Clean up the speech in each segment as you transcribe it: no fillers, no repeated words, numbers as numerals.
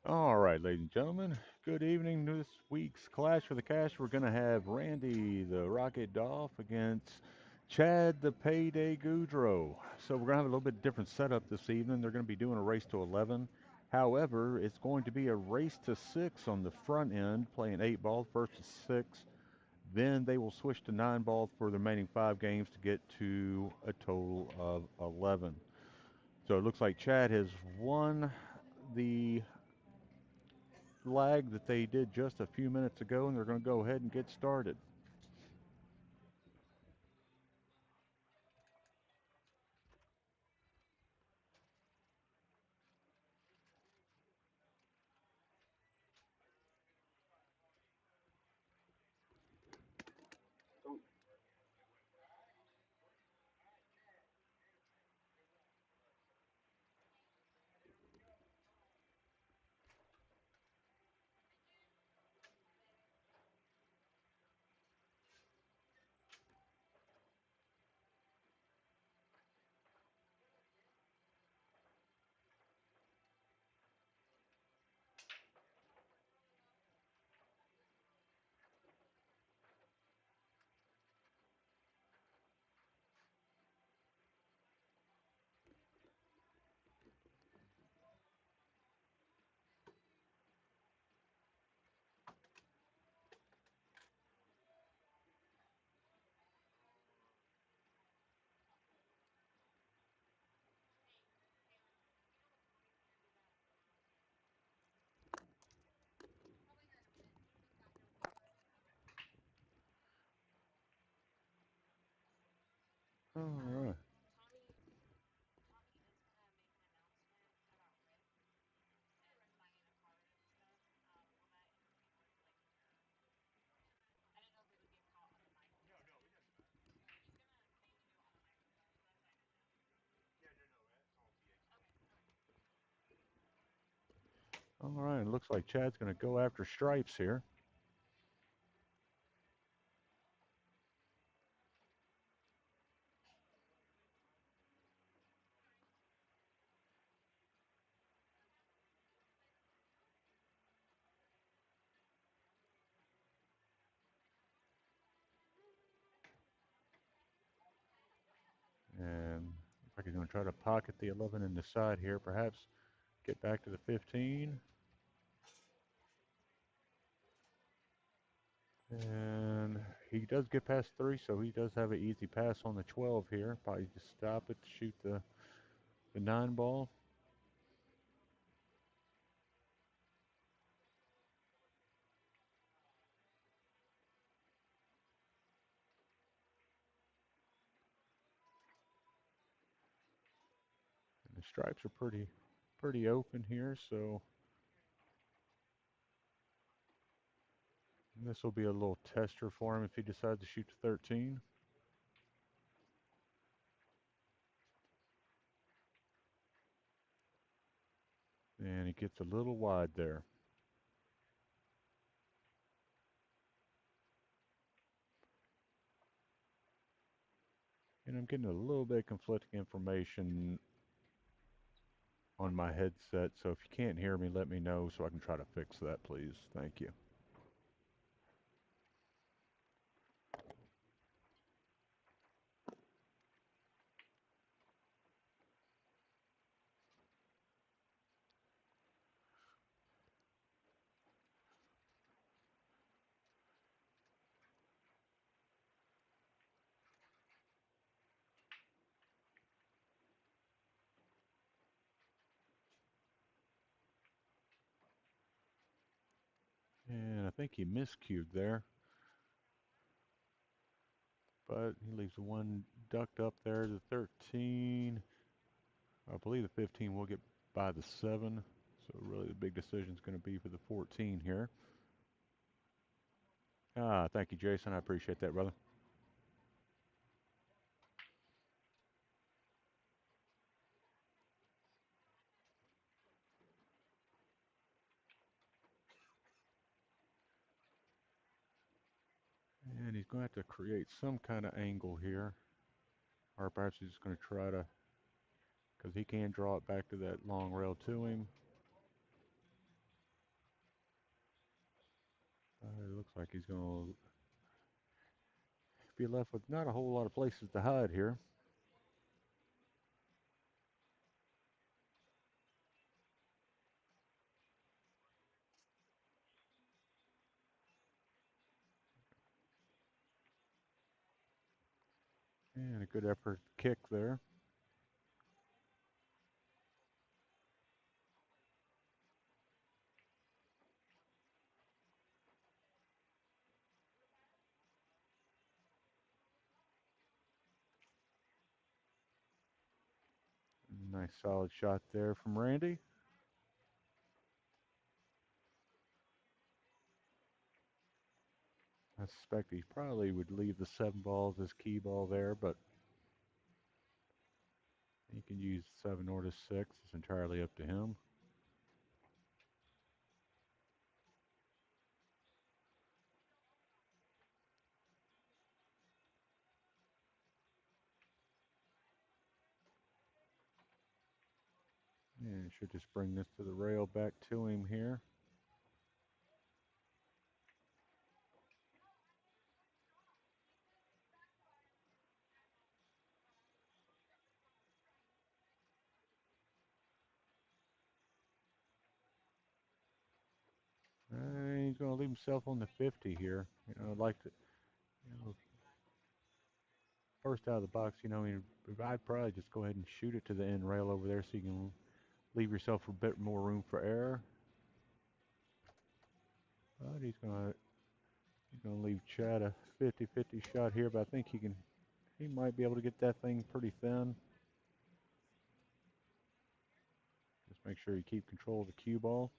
All right, ladies and gentlemen, good evening. This week's Clash for the Cash, we're going to have Randy the Rocket Dolph against Chad the Payday Goudreau. So we're going to have a little bit different setup this evening. They're going to be doing a race to 11. However, it's going to be a race to 6 on the front end, playing 8 ball, first to 6. Then they will switch to 9 ball for the remaining 5 games to get to a total of 11. So it looks like Chad has won the lag that they did just a few minutes ago, and they're going to go ahead and get started. All right. All right. It looks like Chad's going to go after stripes here. And looks like he's going to try to pocket the 11 in the side here, perhaps get back to the 15. And he does get past 3, so he does have an easy pass on the 12 here. Probably just stop it to shoot the 9 ball. And the stripes are pretty open here, so this will be a little tester for him if he decides to shoot the 13. And he gets a little wide there. And I'm getting a little bit of conflicting information on my headset, so if you can't hear me, let me know so I can try to fix that, please. Thank you. And I think he miscued there, but he leaves the one ducked up there. The 13, I believe the 15 will get by the 7. So really the big decision is going to be for the 14 here. Thank you, Jason. I appreciate that, brother. And he's going to have to create some kind of angle here. Or perhaps he's just going to try to, because he can draw it back to that long rail to him. like he's going to be left with not a whole lot of places to hide here. And a good effort kick there. Nice solid shot there from Randy. I suspect he probably would leave the 7 balls as key ball there, but he can use 7 or the 6. It's entirely up to him. And should just bring this to the rail back to him here. And he's going to leave himself on the 50 here. I'd like to, first out of the box, I'd probably just go ahead and shoot it to the end rail over there so you can leave yourself a bit more room for error. But he's gonna leave Chad a 50-50 shot here, but I think he might be able to get that thing pretty thin. Just make sure you keep control of the cue ball.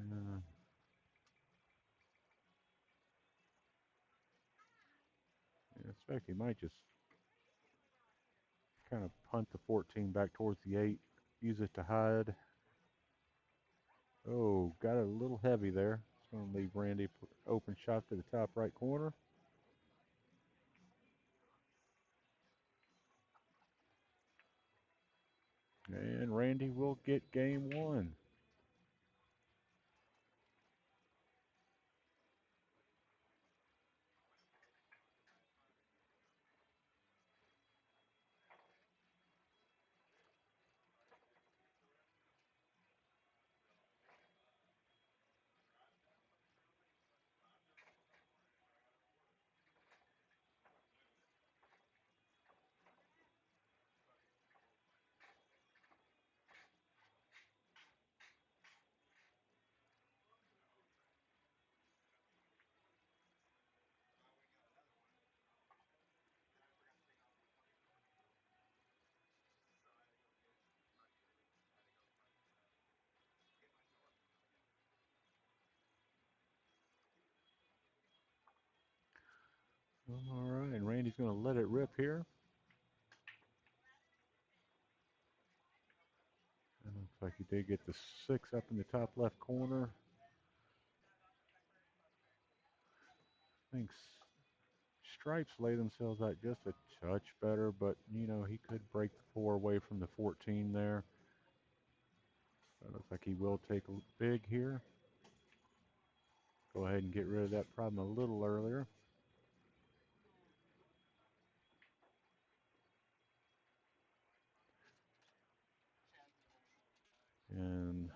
Uh, I expect he might just kind of punt the 14 back towards the 8, use it to hide. Oh, got it a little heavy there. It's going to leave Randy open shot to the top right corner. And Randy will get game 1. All right, and Randy's going to let it rip here. It looks like he did get the 6 up in the top left corner. I think Stripes lay themselves out just a touch better, but he could break the 4 away from the 14 there. It looks like he will take a big here. Go ahead and get rid of that problem a little earlier. And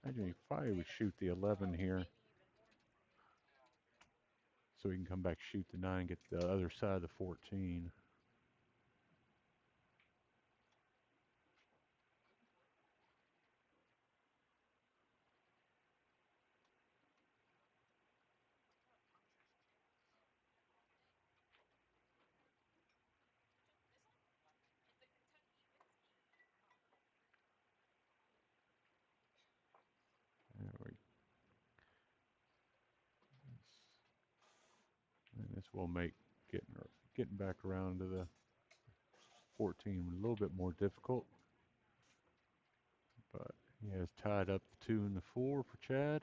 I imagine he probably would shoot the 11 here. So he can come back, shoot the 9, get the other side of the 14. And this will make getting back around to the 14 a little bit more difficult, but he has tied up the 2 and the 4 for Chad.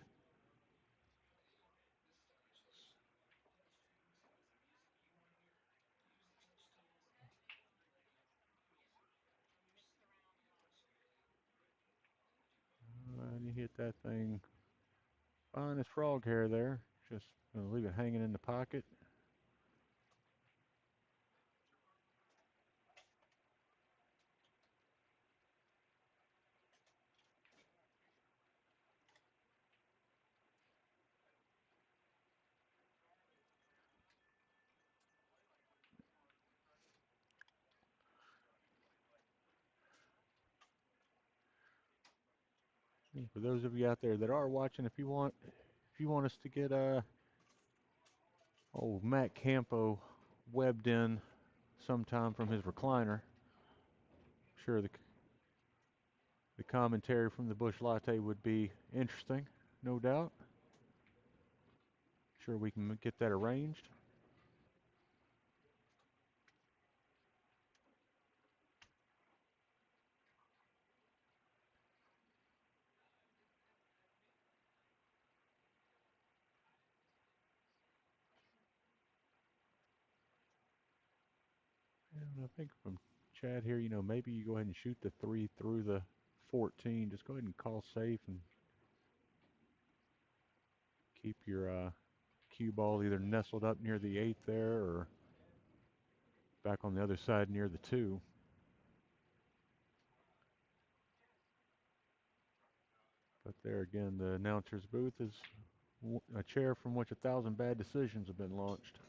And he hit that thing fine as frog hair there. Just gonna leave it hanging in the pocket. For those of you out there that are watching, if you want us to get old Matt Campo webbed in sometime from his recliner, sure the commentary from the Bush Latte would be interesting, no doubt. Sure we can get that arranged. And I think from Chad here, maybe you go ahead and shoot the 3 through the 14. Just go ahead and call safe and keep your cue ball either nestled up near the 8 there or back on the other side near the 2. But there again, the announcer's booth is a chair from which 1,000 bad decisions have been launched.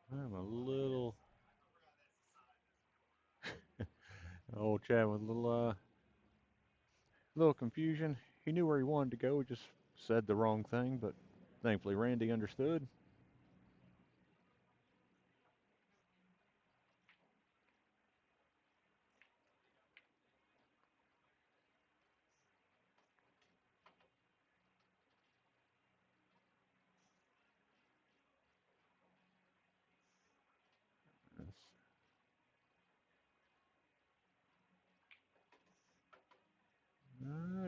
I'm a old Chad with a little confusion. He knew where he wanted to go, just said the wrong thing, but thankfully Randy understood.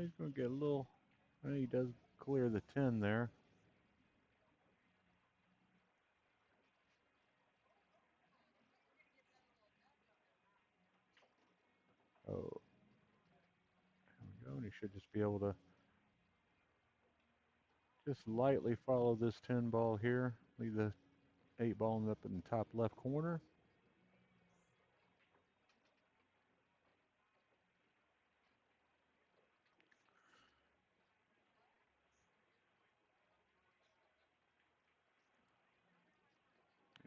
He's going to get a little. He does clear the 10 there. Oh, there we go. And he should just be able to just lightly follow this 10 ball here. Leave the 8 ball up in the top left corner.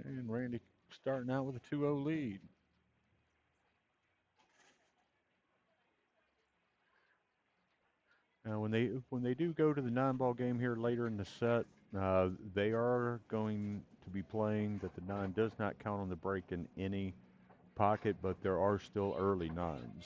And Randy starting out with a 2-0 lead. Now, when they do go to the 9 ball game here later in the set, they are going to be playing that the 9 does not count on the break in any pocket, but there are still early 9s.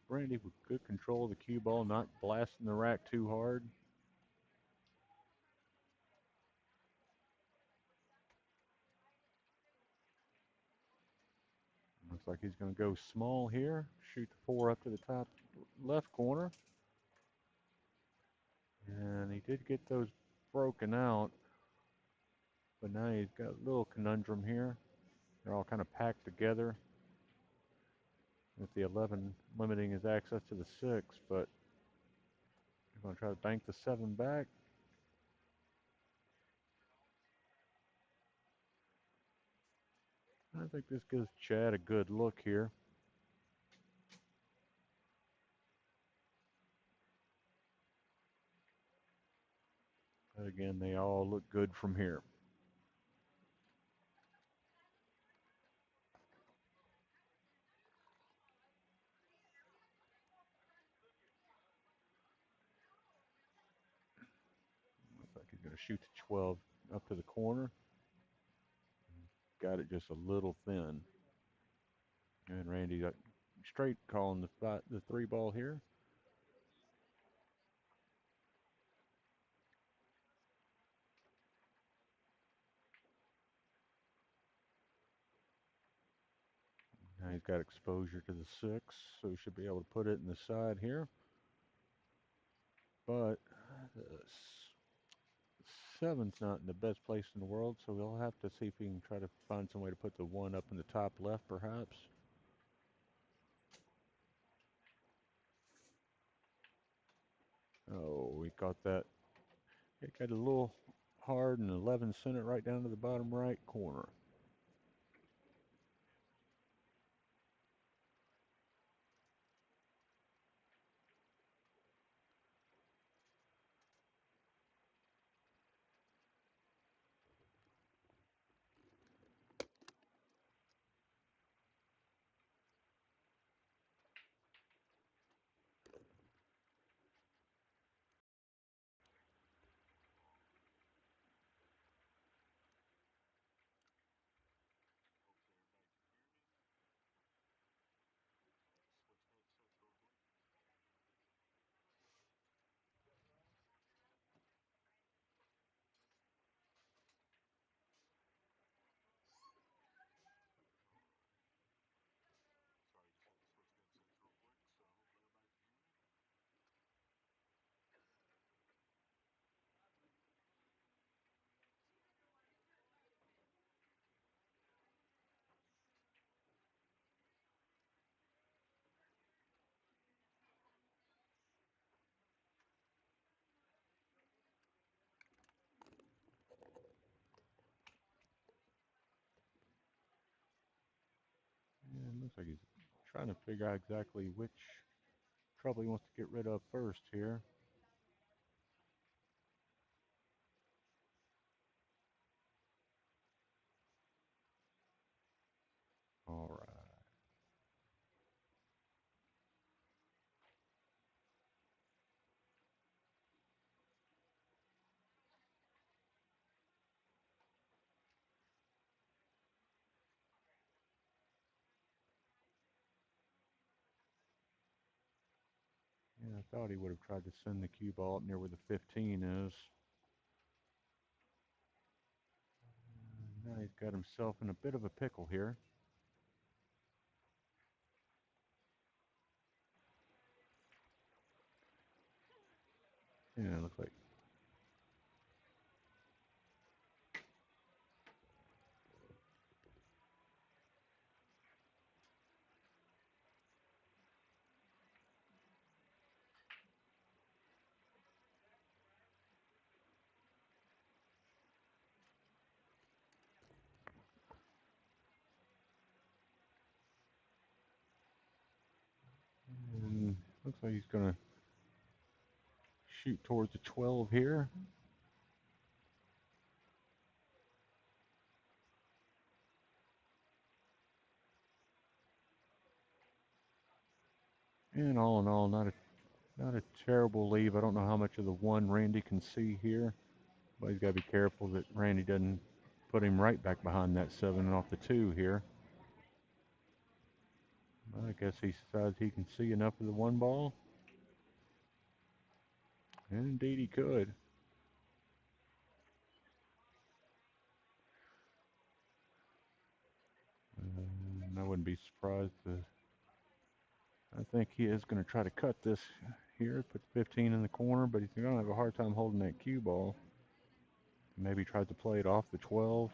Randy with good control of the cue ball, not blasting the rack too hard. Looks like he's going to go small here. Shoot the 4 up to the top left corner. And he did get those broken out, but now he's got a little conundrum here. They're all kind of packed together, with the 11 limiting his access to the 6, but he's going to try to bank the 7 back. I think this gives Chad a good look here. But again, they all look good from here. Looks like he's going to shoot the 12 up to the corner. Got it just a little thin. And Randy got straight calling the 3 ball here. Now he's got exposure to the 6, so he should be able to put it in the side here. But the 7's not in the best place in the world, so we'll have to see if we can try to find some way to put the 1 up in the top left, perhaps. Oh, we got that. It got a little hard, and 11 sent it right down to the bottom right corner. And looks like he's trying to figure out exactly which trouble he wants to get rid of first here. All right. Yeah, I thought he would have tried to send the cue ball up near where the 15 is. Now he's got himself in a bit of a pickle here. Yeah, it looks like. And looks like he's going to shoot towards the 12 here. And all in all, not a terrible leave. I don't know how much of the 1 Randy can see here, but he's got to be careful that Randy doesn't put him right back behind that 7 and off the 2 here. I guess he decides he can see enough of the 1 ball. And indeed he could. And I wouldn't be surprised. I think he is going to try to cut this here, put the 15 in the corner, but he's going to have a hard time holding that cue ball. Maybe tried to play it off the 12.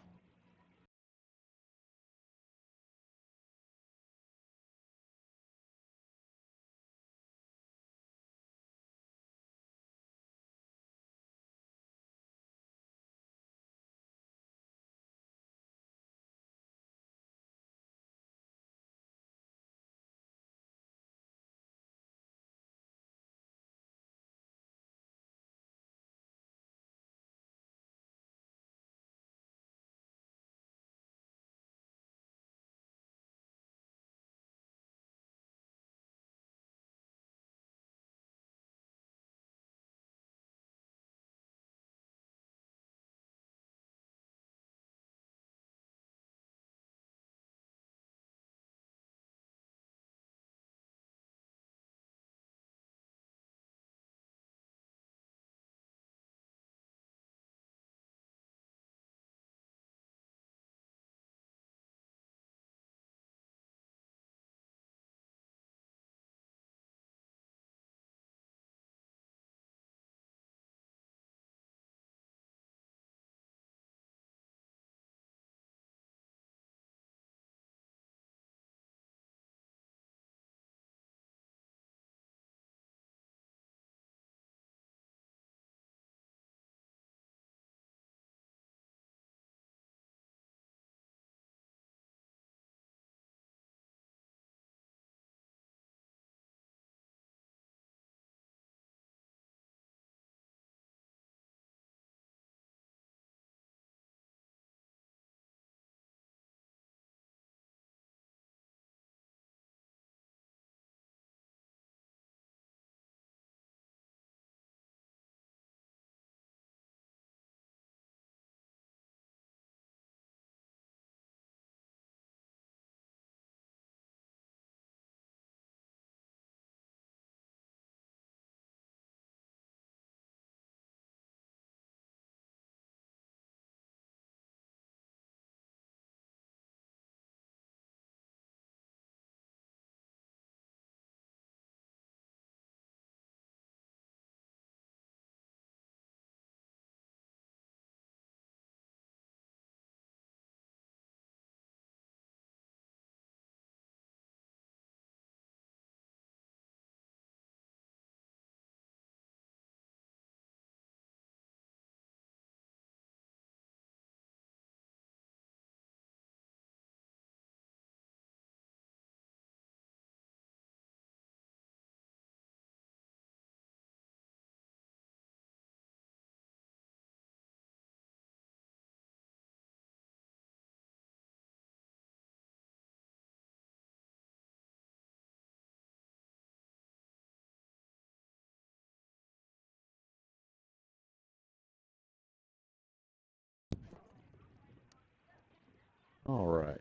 All right.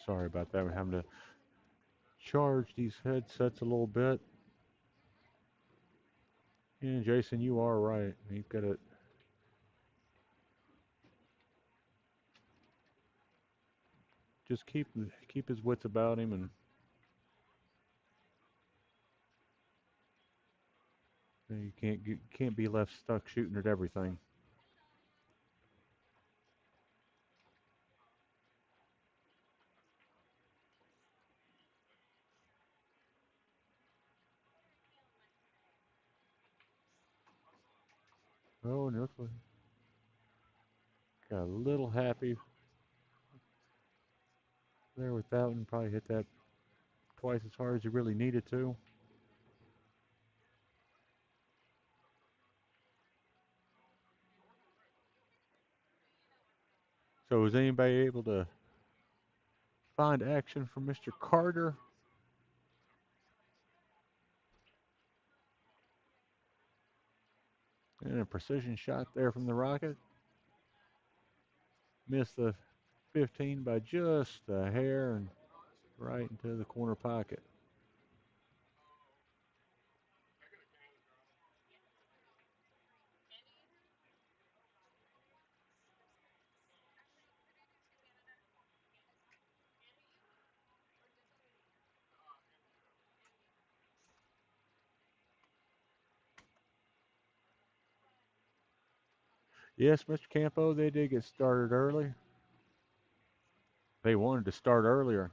Sorry about that. We're having to charge these headsets a little bit. Yeah, Jason, you are right. He's got to just keep his wits about him, and you can't be left stuck shooting at everything. Oh, and looks like got a little happy there with that one. Probably hit that twice as hard as he really needed to. So was anybody able to find action from Mr. Carter? And a precision shot there from the Rocket. Missed the 15 by just a hair and right into the corner pocket. Yes, Mr. Campo, they did get started early. They wanted to start earlier.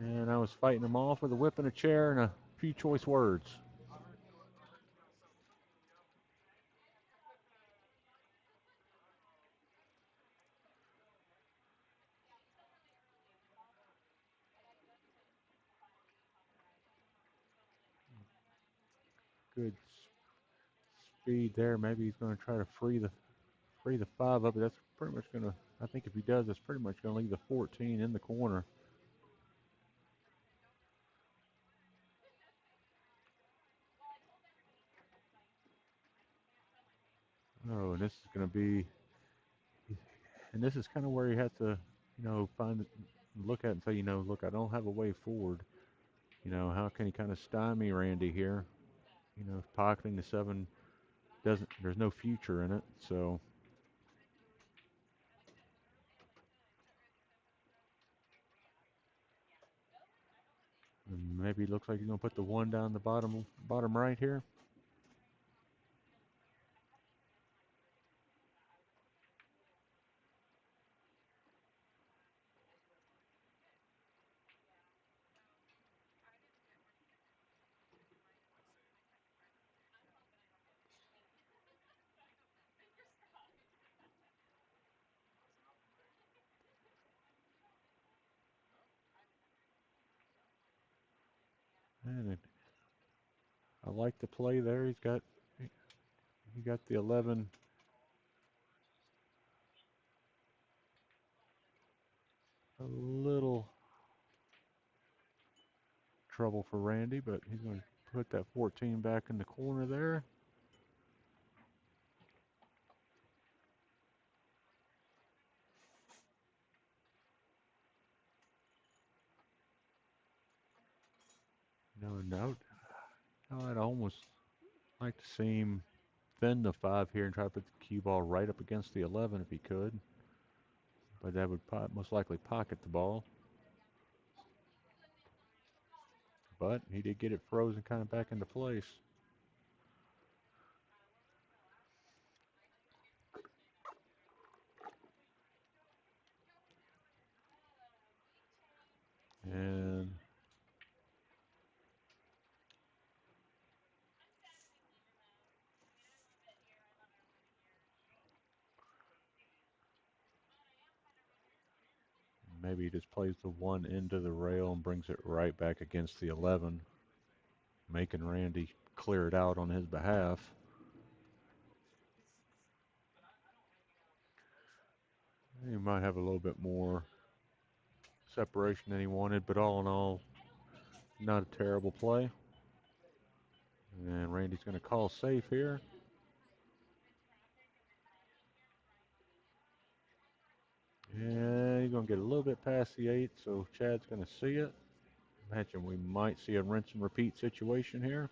And I was fighting them off with a whip and a chair and a few choice words. Good speed there. Maybe he's going to try to free the five up. That's pretty much going to. I think if he does, that's pretty much going to leave the 14 in the corner. Oh, and this is going to be, and this is kind of where you have to, find, look at it and say, look, I don't have a way forward. How can he kind of stymie Randy here? Pocketing the seven doesn't. There's no future in it. So maybe it looks like he's going to put the one down the bottom right here. And I like the play there. He got the 11. A little trouble for Randy, but he's going to put that 14 back in the corner there. No, I'd almost like to see him thin the five here and try to put the cue ball right up against the 11 if he could, but that would most likely pocket the ball. But he did get it frozen kind of back into place. And maybe he just plays the one into the rail and brings it right back against the 11, making Randy clear it out on his behalf. He might have a little bit more separation than he wanted, but all in all, not a terrible play. And Randy's going to call safe here. And he's going to get a little bit past the 8, so Chad's going to see it. Imagine we might see a rinse and repeat situation here.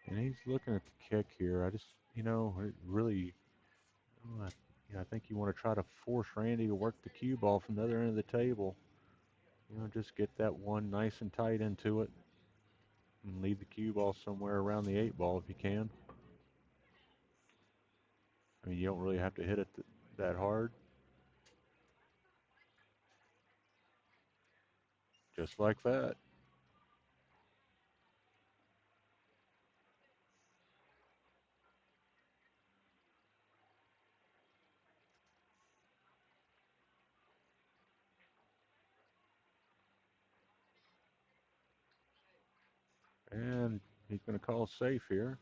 And he's looking at the kick here. I just, it really, I, I think you want to try to force Randy to work the cue ball from the other end of the table. Just get that one nice and tight into it and leave the cue ball somewhere around the 8 ball if you can. I mean, you don't really have to hit it that hard. Just like that. And he's going to call safe here.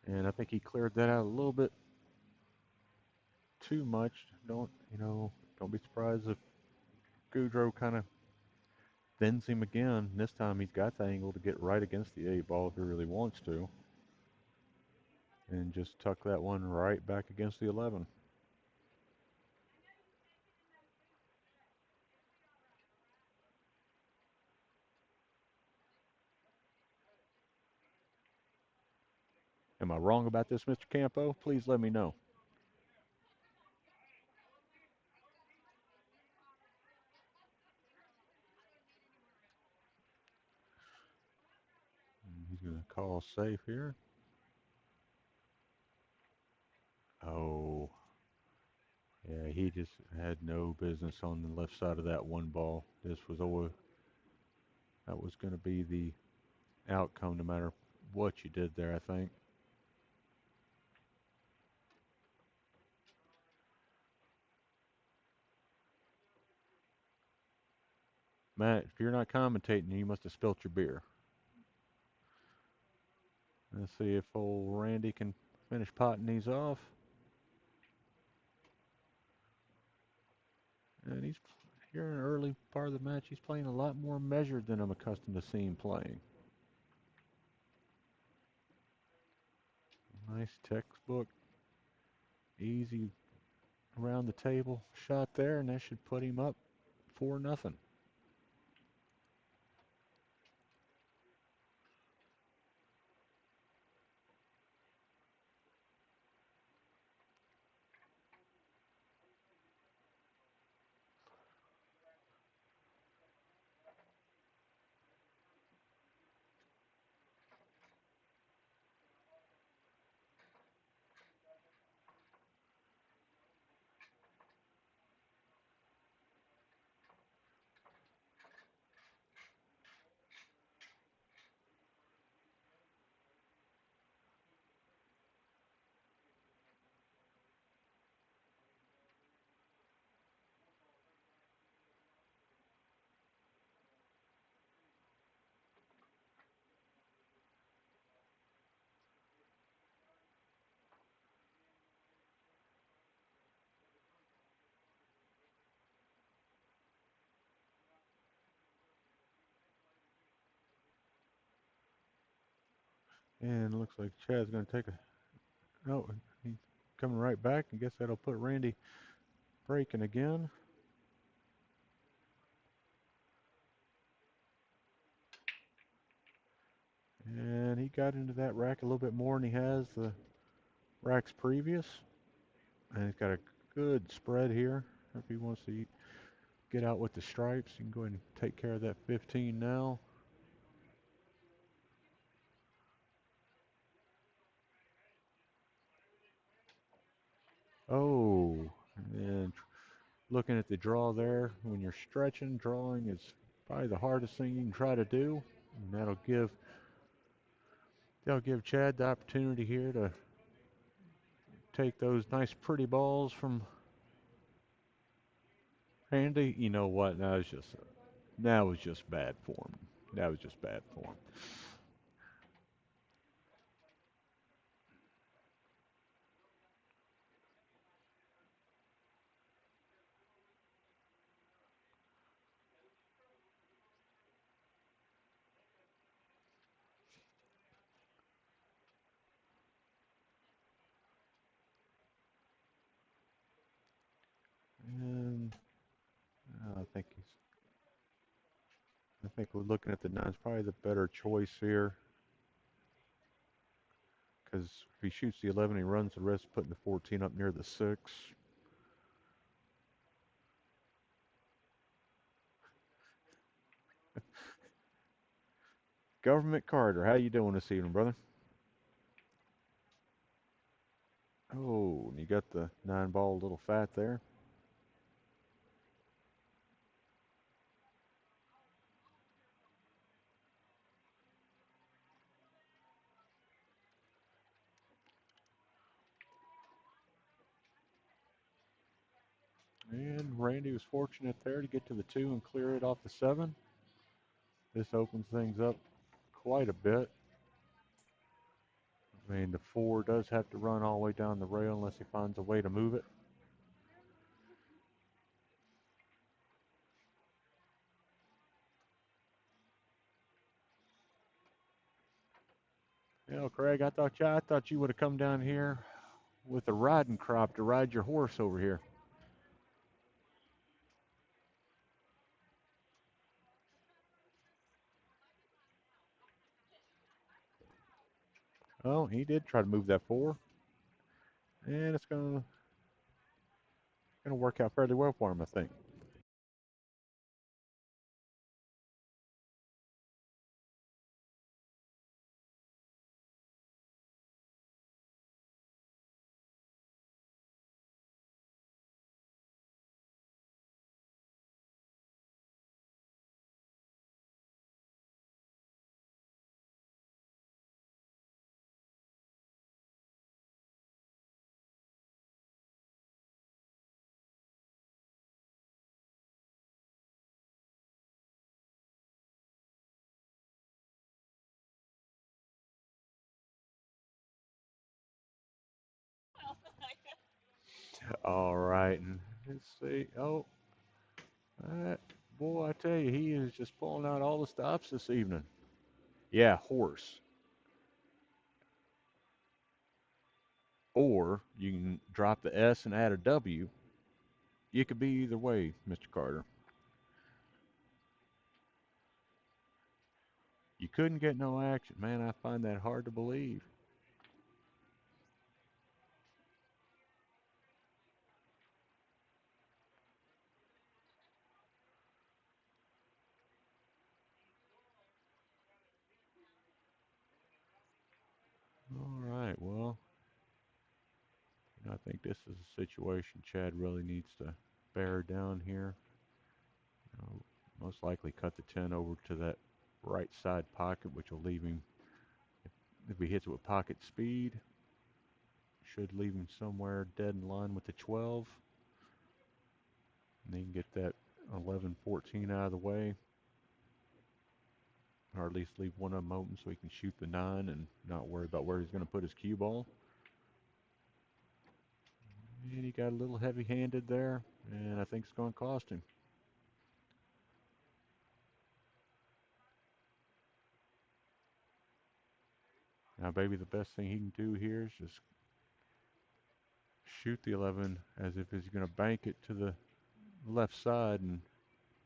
And I think he cleared that out a little bit too much. Don't be surprised if Goudreau kind of thins him again. This time he's got the angle to get right against the 8 ball if he really wants to. and just tuck that one right back against the 11. Am I wrong about this, Mr. Campo? Please let me know. He's going to call safe here. Oh, yeah, he just had no business on the left side of that one ball. This was always, that was going to be the outcome no matter what you did there, I think. Matt, if you're not commentating, you must have spilt your beer. Let's see if old Randy can finish potting these off. And he's here in the early part of the match. He's playing a lot more measured than I'm accustomed to seeing playing. Nice textbook, easy around the table shot there, and that should put him up 4-0. And it looks like Chad's going to take a. Oh, he's coming right back. I guess that'll put Randy breaking again. And he got into that rack a little bit more than he has the racks previous. And he's got a good spread here. If he wants to get out with the stripes, you can go ahead and take care of that 15 now. Oh, and looking at the draw there, when you're stretching, drawing is probably the hardest thing you can try to do. And that'll give Chad the opportunity here to take those nice pretty balls from Randy. You know what? That was just bad form. That was just bad form. And I think we're looking at the nine's probably the better choice here because if he shoots the 11, he runs the risk of putting the 14 up near the 6. Government Carter, how you doing this evening, brother? Oh, and you got the 9 ball a little fat there. And Randy was fortunate there to get to the 2 and clear it off the 7. This opens things up quite a bit. I mean, the 4 does have to run all the way down the rail unless he finds a way to move it. Well, Craig, I thought you would have come down here with a riding crop to ride your horse over here. Oh, he did try to move that four, and it's gonna work out fairly well for him, I think. All right, and let's see. Oh, that boy, I tell you, he is just pulling out all the stops this evening. Yeah, horse. Or you can drop the S and add a W. You could be either way, Mr. Carter. You couldn't get no action. Man, I find that hard to believe. All right, well, I think this is a situation Chad really needs to bear down here. Most likely cut the 10 over to that right side pocket, which will leave him, if he hits it with pocket speed, should leave him somewhere dead in line with the 12. And he can get that 11, 14 out of the way, or at least leave one of them open so he can shoot the 9 and not worry about where he's going to put his cue ball. And he got a little heavy handed there, and I think it's going to cost him. Now, maybe the best thing he can do here is just shoot the 11 as if he's going to bank it to the left side and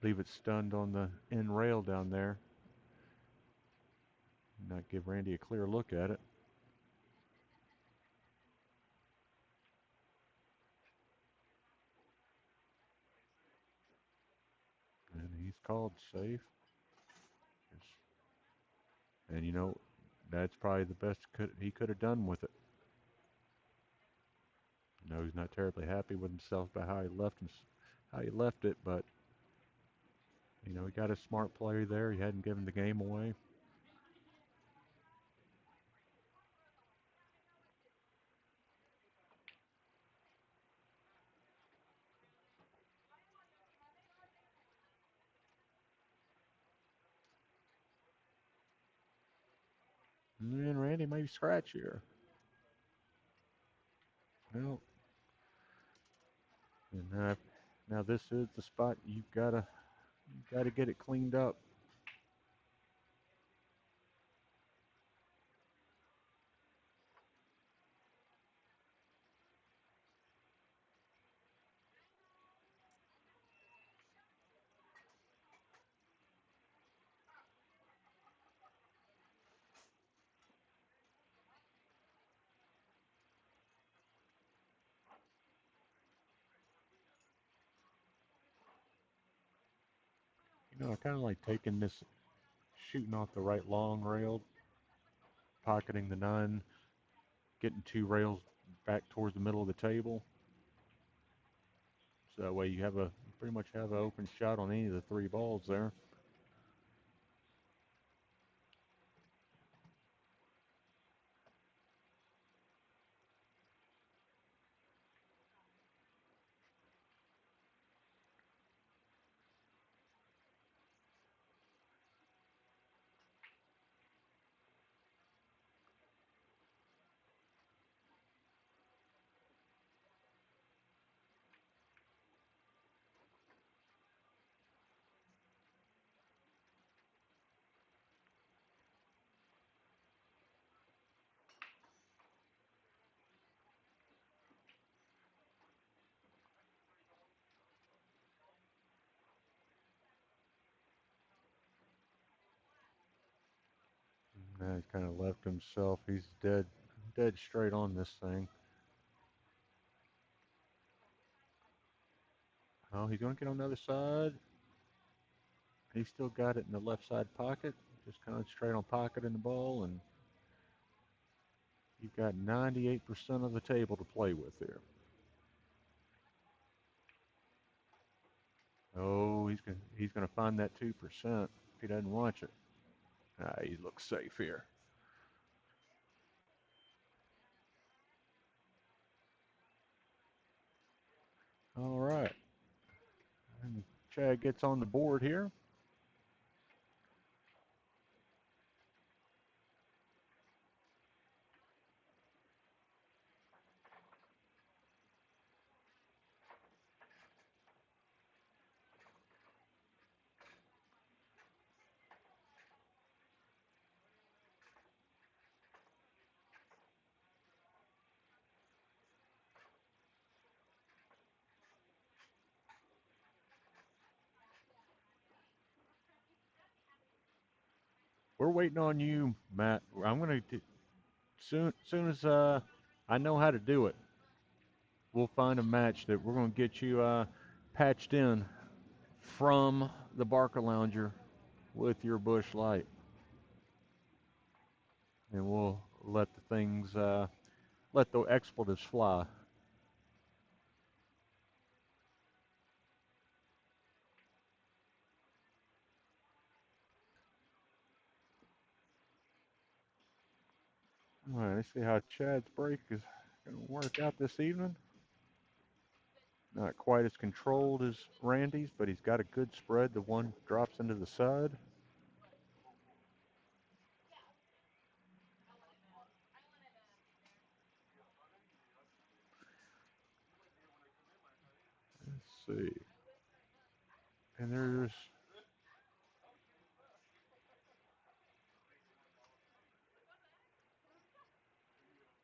leave it stunned on the end rail down there. Not give Randy a clear look at it. And he's called safe. And that's probably the best he could have done with it. He's not terribly happy with himself about how he left it, but he got a smart play there. He hadn't given the game away. And Randy may scratch here. Well, and now this is the spot you gotta get it cleaned up. I kind of like taking this, shooting off the right long rail, pocketing the 9, getting 2 rails back towards the middle of the table. So that way you pretty much have an open shot on any of the 3 balls there. Now he's kind of left himself. He's dead straight on this thing. Oh, he's going to get on the other side. He's still got it in the left side pocket. Just concentrate on pocketing the ball, and you've got 98% of the table to play with here. Oh, he's gonna find that 2% if he doesn't watch it. Ah, he looks safe here. All right, and Chad gets on the board here. We're waiting on you, Matt. I'm gonna soon as I know how to do it. We'll find a match that we're gonna get you patched in from the Barker Lounger with your Bush Light, and we'll let the things let the expletives fly. All right, let's see how Chad's break is going to work out this evening. Not quite as controlled as Randy's, but he's got a good spread. The one drops into the side. Let's see. And there's,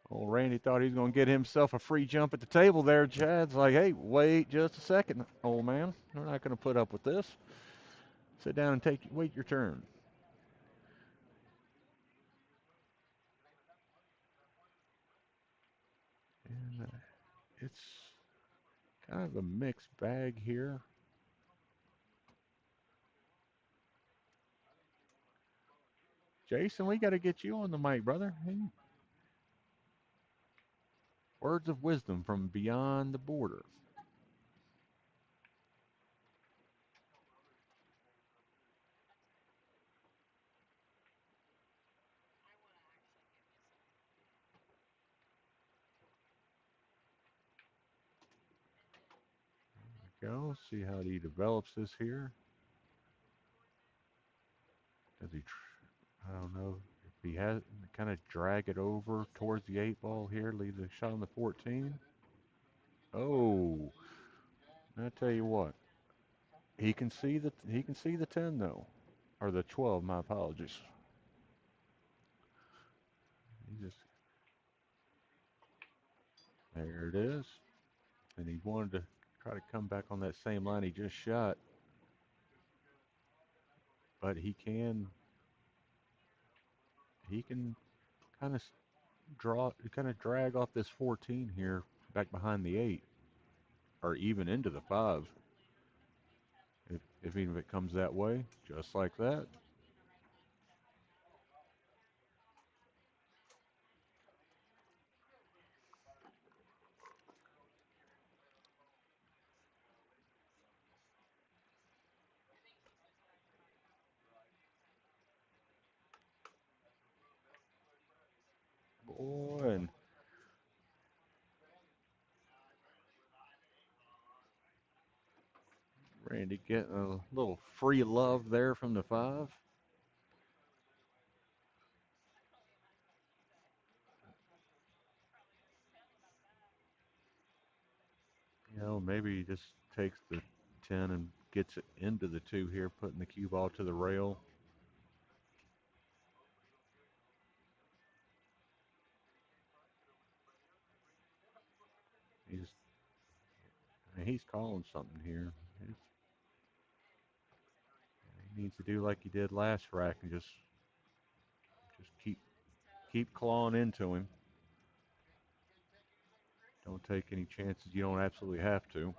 oh, Randy thought he was going to get himself a free jump at the table there. Chad's like, hey, wait just a second, old man. We're not going to put up with this. Sit down and wait your turn. And it's kind of a mixed bag here. Jason, we got to get you on the mic, brother. Hey, words of wisdom from beyond the border. Go see how he develops this here. Does he? I don't know if he has kind of drag it over towards the 8 ball here. Leave the shot on the 14. Oh, I tell you what, he can see the 10 though, or the 12. My apologies. He just there it is, and he wanted to try to come back on that same line he just shot, but he can kind of kind of drag off this 14 here back behind the 8, or even into the 5. If even if it comes that way, just like that. Boy, and Randy getting a little free love there from the 5. Maybe he just takes the 10 and gets it into the 2 here, putting the cue ball to the rail. He's he's calling something here. He needs to do like he did last rack and just keep clawing into him. Don't take any chances you don't absolutely have to.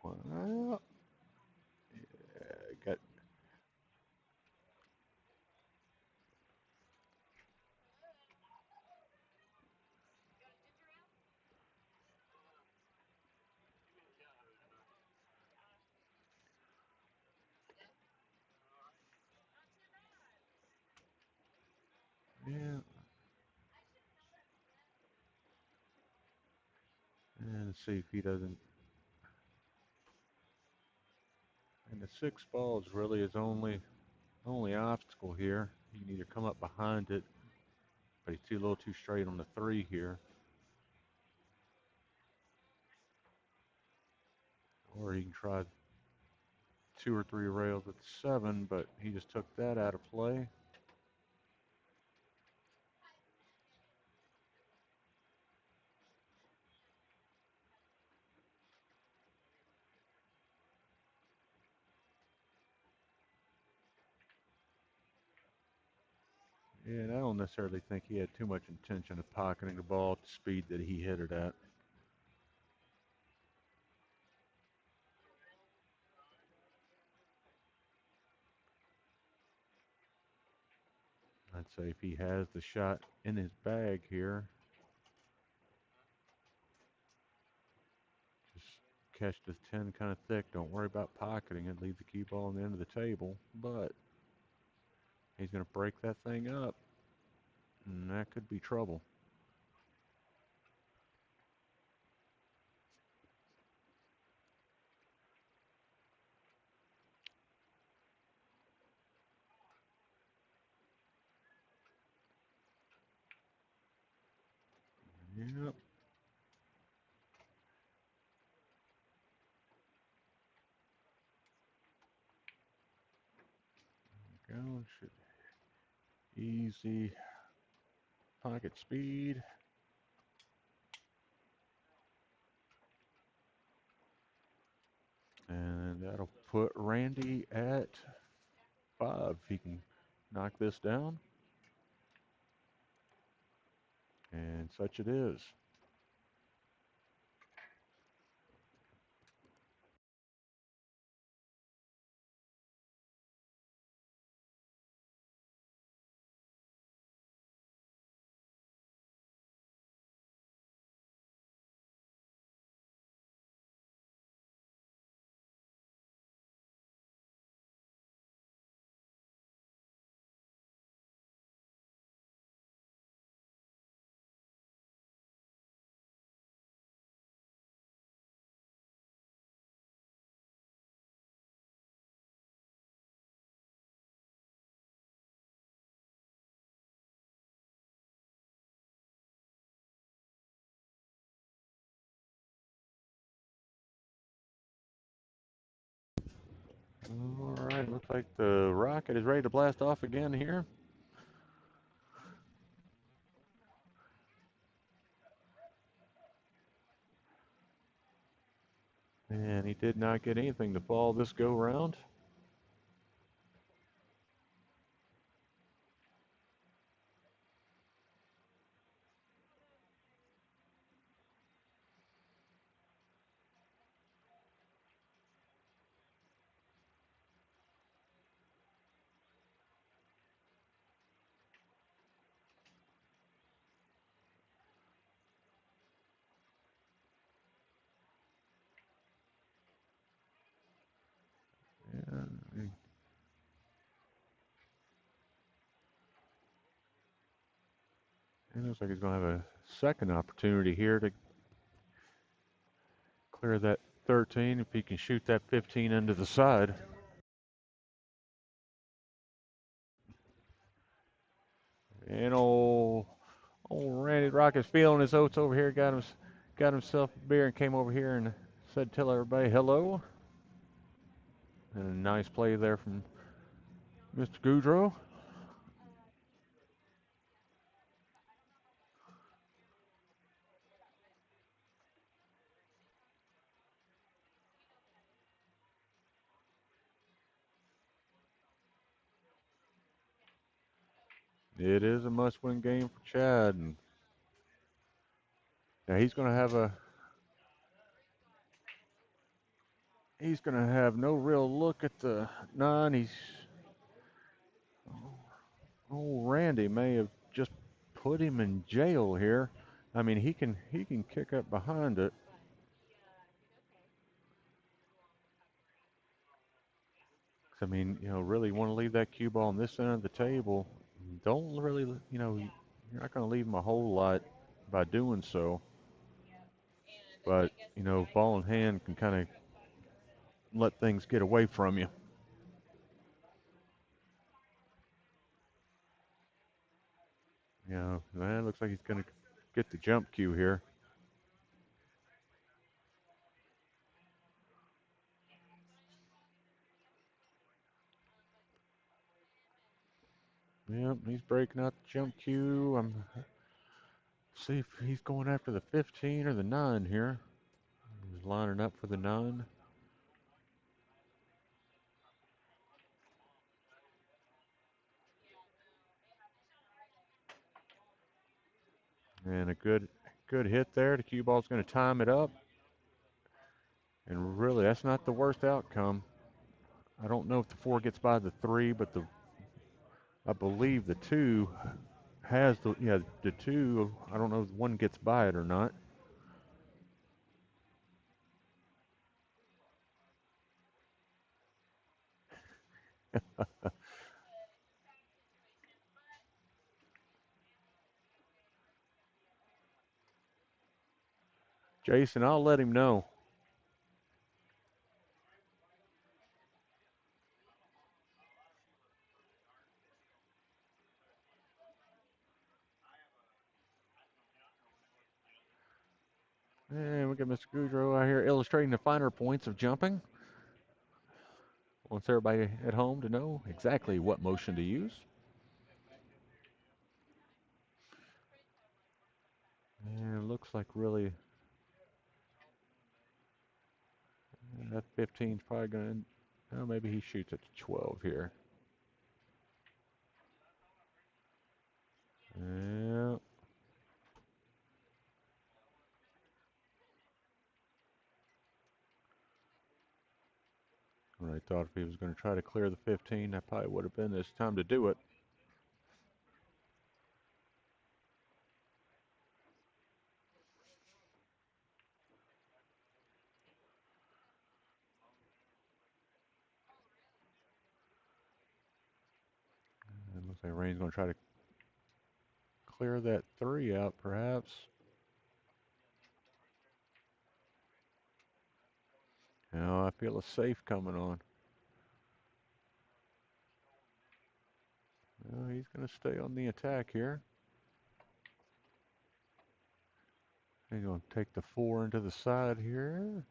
Well, got yeah. And see if he doesn't. And the 6 ball is really his only obstacle here. He can either come up behind it, but he's too a little too straight on the 3 here, or he can try 2 or 3 rails at the 7, but he just took that out of play. Yeah, and I don't necessarily think he had too much intention of pocketing the ball at the speed that he hit it at. I'd say if he has the shot in his bag here, just catch this 10 kind of thick. Don't worry about pocketing it. Leave the cue ball on the end of the table. But he's going to break that thing up, and that could be trouble. Yep. Go. Should easy pocket speed. And that'll put Randy at 5. He can knock this down. And such it is. All right, looks like the rocket is ready to blast off again here. And he did not get anything to fall this go round. And it looks like he's going to have a second opportunity here to clear that 13 if he can shoot that 15 into the side. And old Randy Rocket's feeling his oats over here. Got himself a beer and came over here and said, "Tell everybody hello." And a nice play there from Mr. Goudreau. It is a must-win game for Chad, and now he's gonna have no real look at the nine. Oh, Randy may have just put him in jail here. I mean, he can kick up behind it. I mean, really want to leave that cue ball on this end of the table. Don't really, you're not going to leave him a whole lot by doing so. But, ball in hand can kind of let things get away from you. That looks like he's going to get the jump cue here. Yep, he's breaking out the jump cue. See if he's going after the 15 or the 9 here. He's lining up for the 9. And a good hit there. The cue ball's going to time it up. And really, that's not the worst outcome. I don't know if the 4 gets by the 3, but I believe the 2 has the 2. I don't know if one gets by it or not. Jason, I'll let him know. And we got Mr. Goudreau out here illustrating the finer points of jumping. Wants everybody at home to know exactly what motion to use. And it looks like really that 15's probably going to, maybe he shoots at 12 here. Yeah. I thought if he was going to try to clear the 15, that probably would have been his time to do it. It looks like Rain's going to try to clear that 3 out, perhaps. I feel a safe coming on. He's going to stay on the attack here. He's going to take the 4 into the side here.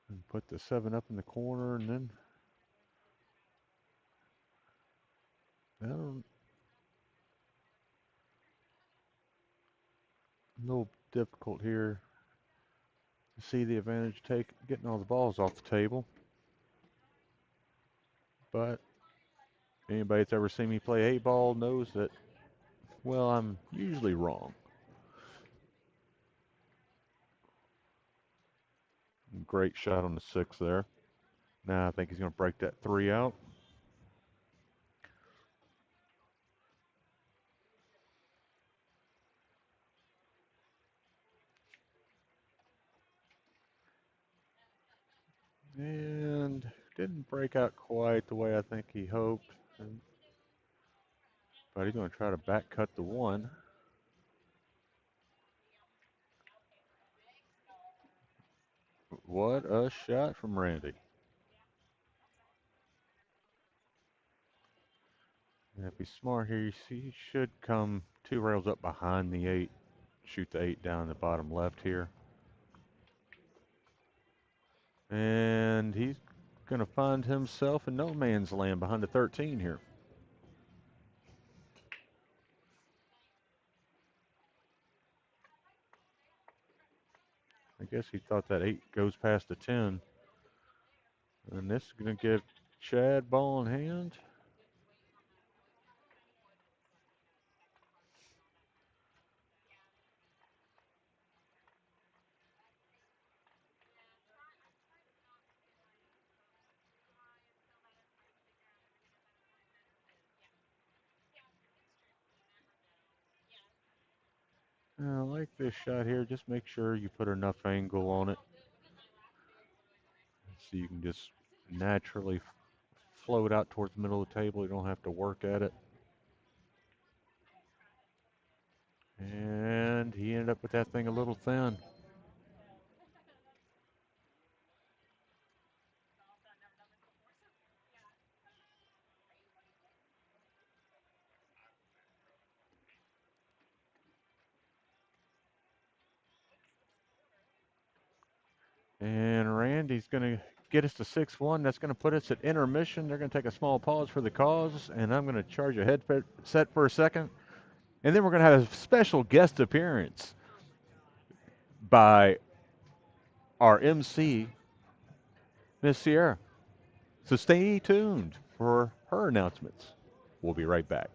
And put the 7 up in the corner, and then a little difficult here to see the advantage getting all the balls off the table. But anybody that's ever seen me play 8 ball knows that, well, I'm usually wrong. Great shot on the 6 there. Now I think he's going to break that 3 out. And didn't break out quite the way I think he hoped. But he's going to try to back cut the 1. What a shot from Randy. And if he's smart here, he should come 2 rails up behind the 8. Shoot the 8 down the bottom left here. And he's going to find himself in no man's land behind the 13 here. guess he thought that 8 goes past the 10. And this is going to give Chad ball in hand. I like this shot here. Just make sure you put enough angle on it so you can just naturally float out towards the middle of the table. You don't have to work at it. And he ended up with that thing a little thin. And Randy's going to get us to 6-1. That's going to put us at intermission. They're going to take a small pause for the cause, and I'm going to charge a headset for a second. And then we're going to have a special guest appearance by our MC, Miss Sierra. So stay tuned for her announcements. We'll be right back.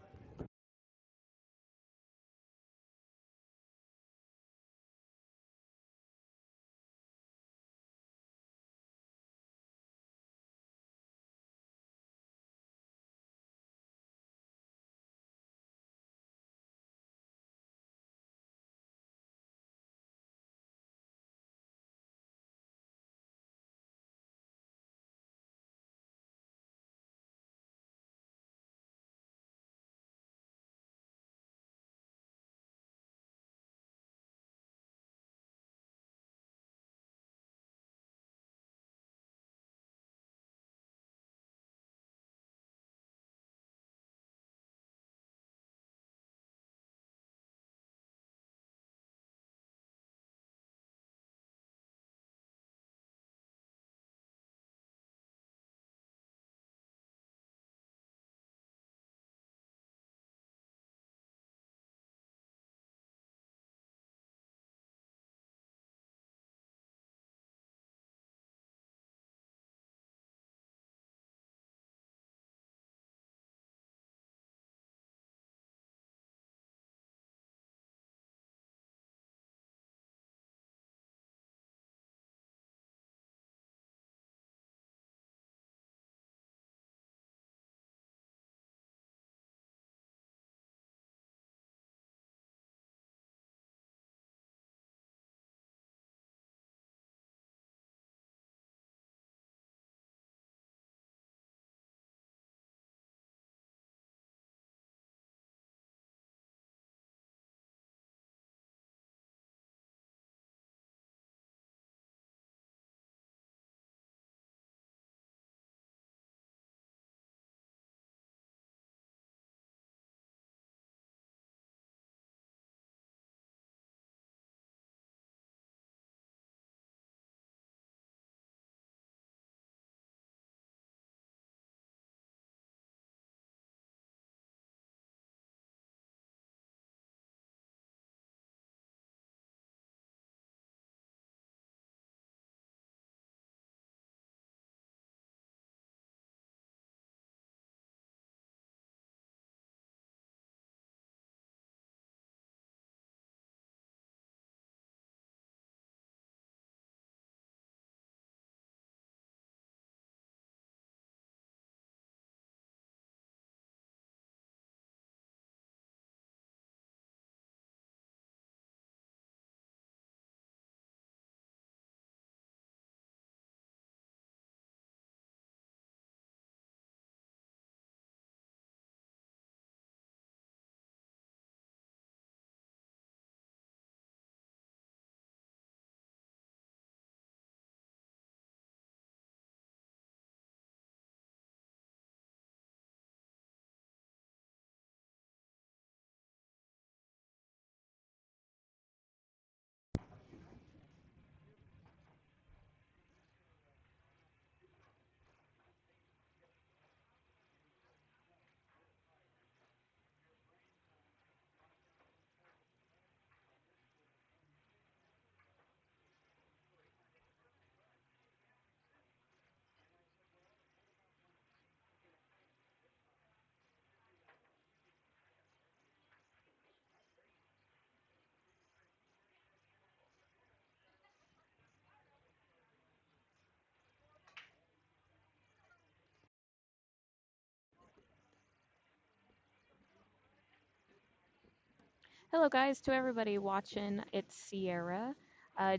Hello, guys, to everybody watching. It's Sierra.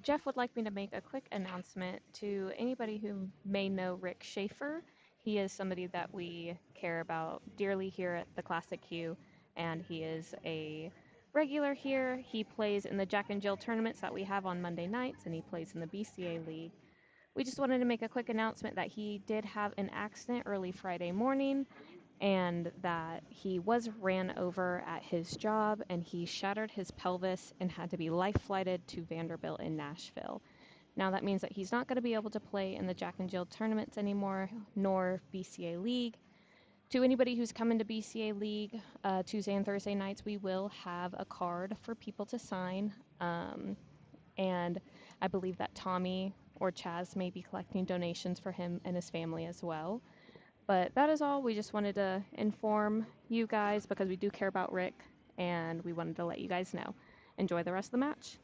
Jeff would like me to make a quick announcement to anybody who may know Rick Schaefer. He is somebody that we care about dearly here at the Classic Q, and he is a regular here. He plays in the Jack and Jill tournaments that we have on Monday nights, and he plays in the BCA League. We just wanted to make a quick announcement that he did have an accident early Friday morning and that he was ran over at his job and he shattered his pelvis and had to be life flighted to Vanderbilt in Nashville. Now that means that he's not going to be able to play in the Jack and Jill tournaments anymore, nor BCA League. To anybody who's coming to BCA League Tuesday and Thursday nights, we will have a card for people to sign. And I believe that Tommy or Chaz may be collecting donations for him and his family as well. But that is all. We just wanted to inform you guys because we do care about Rick and we wanted to let you guys know. Enjoy the rest of the match.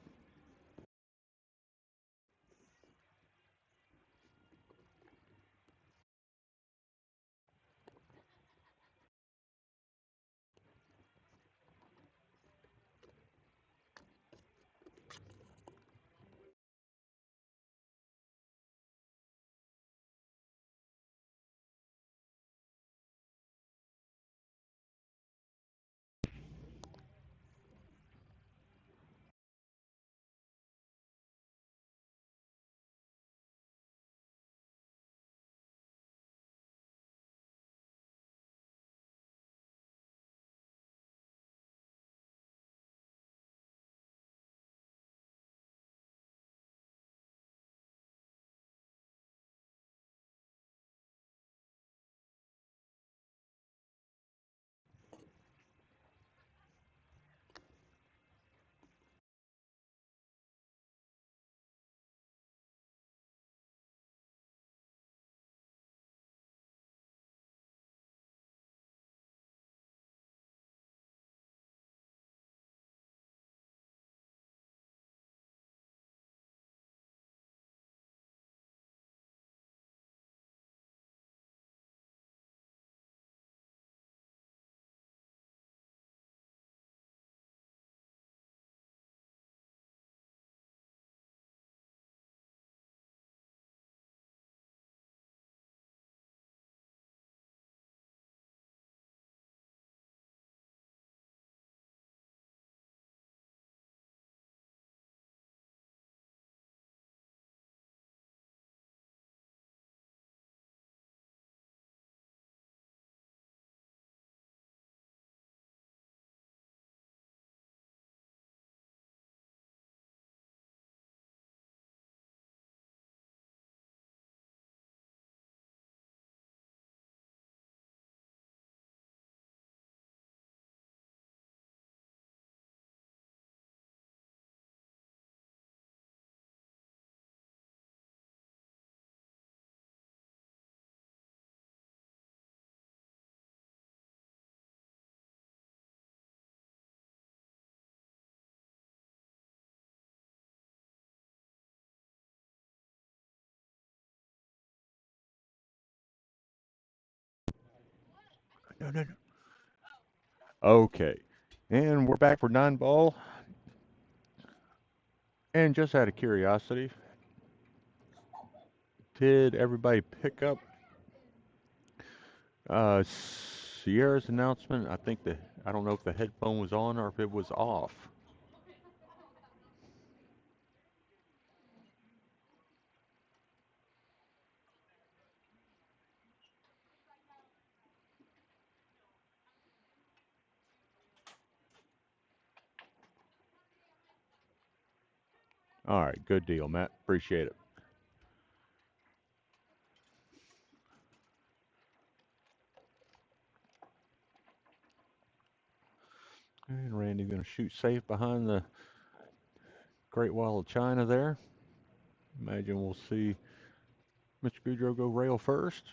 No, no, no. Okay. And we're back for nine ball. And just out of curiosity, did everybody pick up Sierra's announcement? I don't know if the headphone was on or if it was off. All right, good deal, Matt. Appreciate it. And Randy going to shoot safe behind the Great Wall of China there. Imagine we'll see Mr. Goudreau go rail first.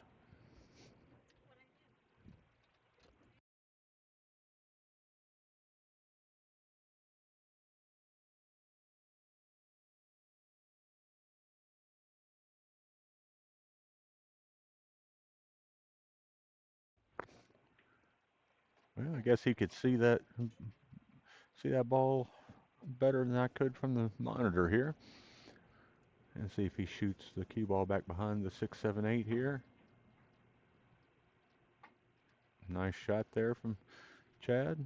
Well, I guess he could see that see that ball better than I could from the monitor here. And see if he shoots the cue ball back behind the 678 here. Nice shot there from Chad.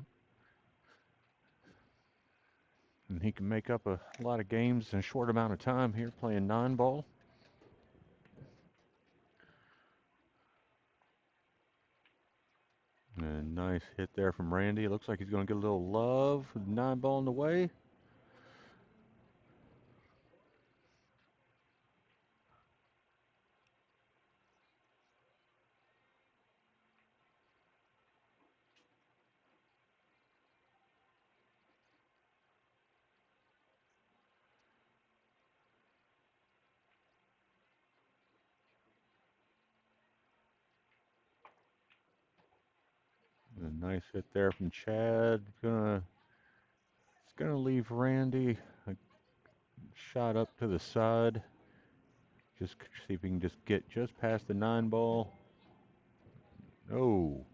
And he can make up a lot of games in a short amount of time here playing 9 ball. And nice hit there from Randy. It looks like he's going to get a little love with 9 ball in the way. A nice hit there from Chad. It's gonna leave Randy a shot up to the side. Just see if he can just get just past the 9 ball. Oh,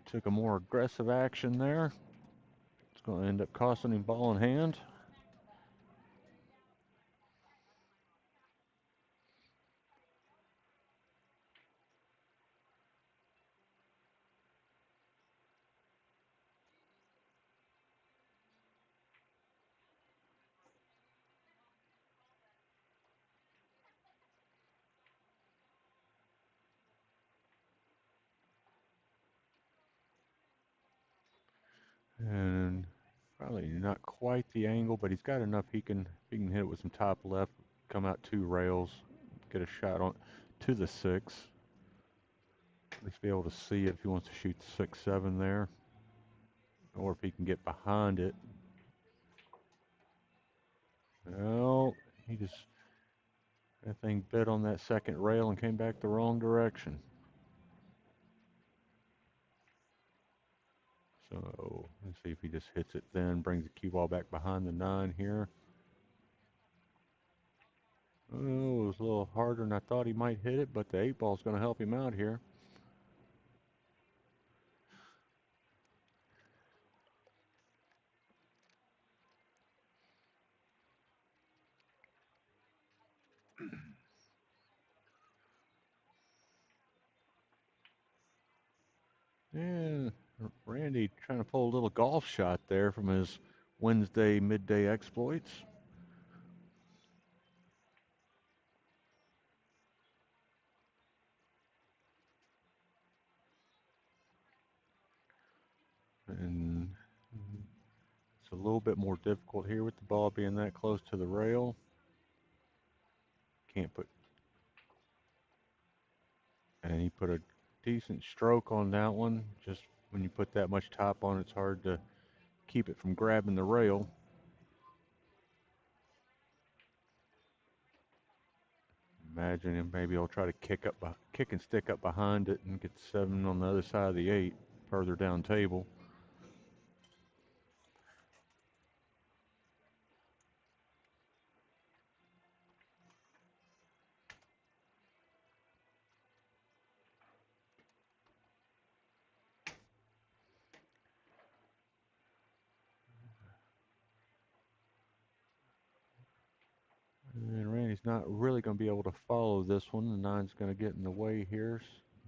took a more aggressive action there. It's gonna end up costing him ball in hand. And probably not quite the angle, but he's got enough he can hit it with some top left, come out 2 rails, get a shot on to the 6. At least be able to see if he wants to shoot 6-7 there, or if he can get behind it. Well, he just that thing bit on that second rail and came back the wrong direction. So let's see if he just hits it then, brings the cue ball back behind the 9 here. Oh, it was a little harder than I thought he might hit it, but the 8 ball's going to help him out here. Yeah, Randy trying to pull a little golf shot there from his Wednesday midday exploits. And it's a little bit more difficult here with the ball being that close to the rail. Can't put, and he put a decent stroke on that one. Just when you put that much top on, it's hard to keep it from grabbing the rail. Imagine him maybe he'll try to kick and stick up behind it and get 7 on the other side of the 8, further down table. And Randy's not really going to be able to follow this one. The 9's going to get in the way here,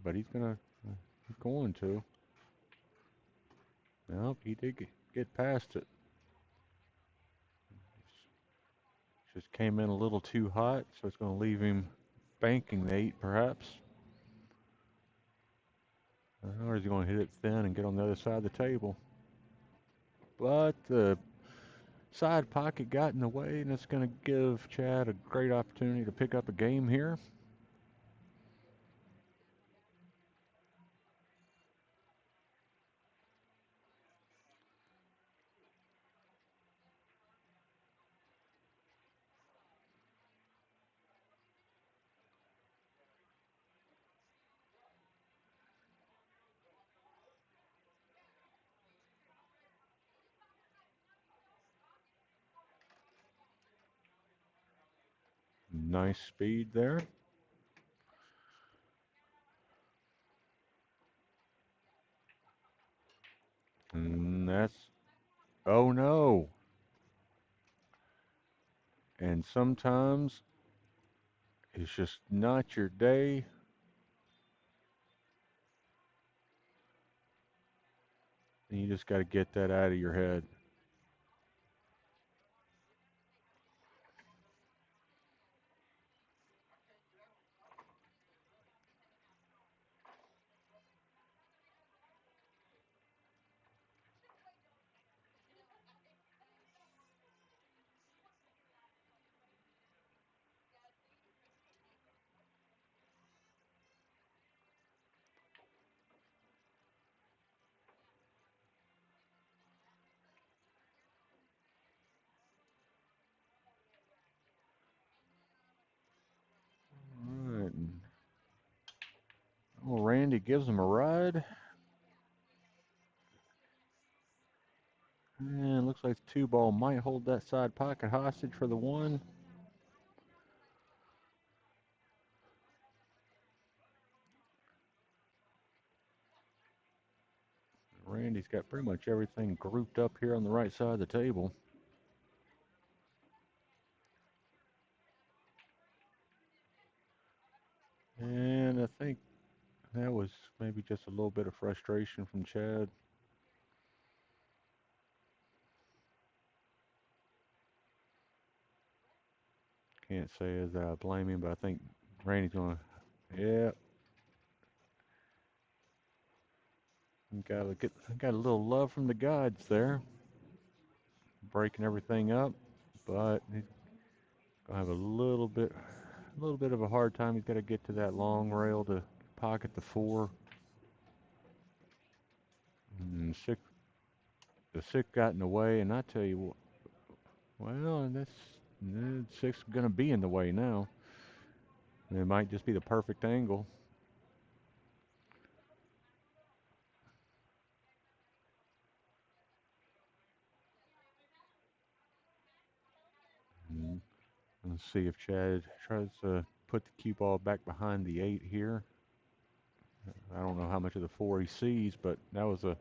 but he's going to. Nope, he did get past it. Just came in a little too hot, so it's going to leave him banking the 8 perhaps. Or is he going to hit it thin and get on the other side of the table? But the side pocket got in the way, and it's going to give Chad a great opportunity to pick up a game here. Nice speed there. And that's, oh no. And sometimes it's just not your day, and you just got to get that out of your head. All right. Well, Randy gives him a ride. And looks like the two ball might hold that side pocket hostage for the one. Randy's got pretty much everything grouped up here on the right side of the table. And I think that was maybe just a little bit of frustration from Chad. Can't say as I blame him, but I think Randy's going to, yeah, got a little love from the gods there, breaking everything up, but he's gonna have a little bit of a hard time. He's got to get to that long rail to pocket the four. And the six got in the way, and I tell you what, well, six gonna be in the way now. It might just be the perfect angle. And let's see if Chad tries to put the cue ball back behind the eight here. I don't know how much of the four he sees, but that was a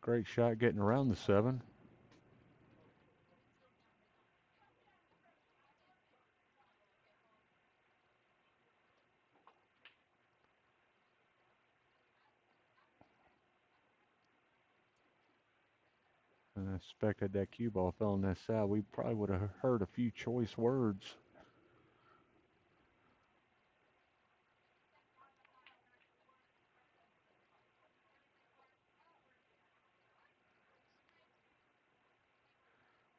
great shot getting around the seven. And I expected that cue ball fell on that side. We probably would have heard a few choice words.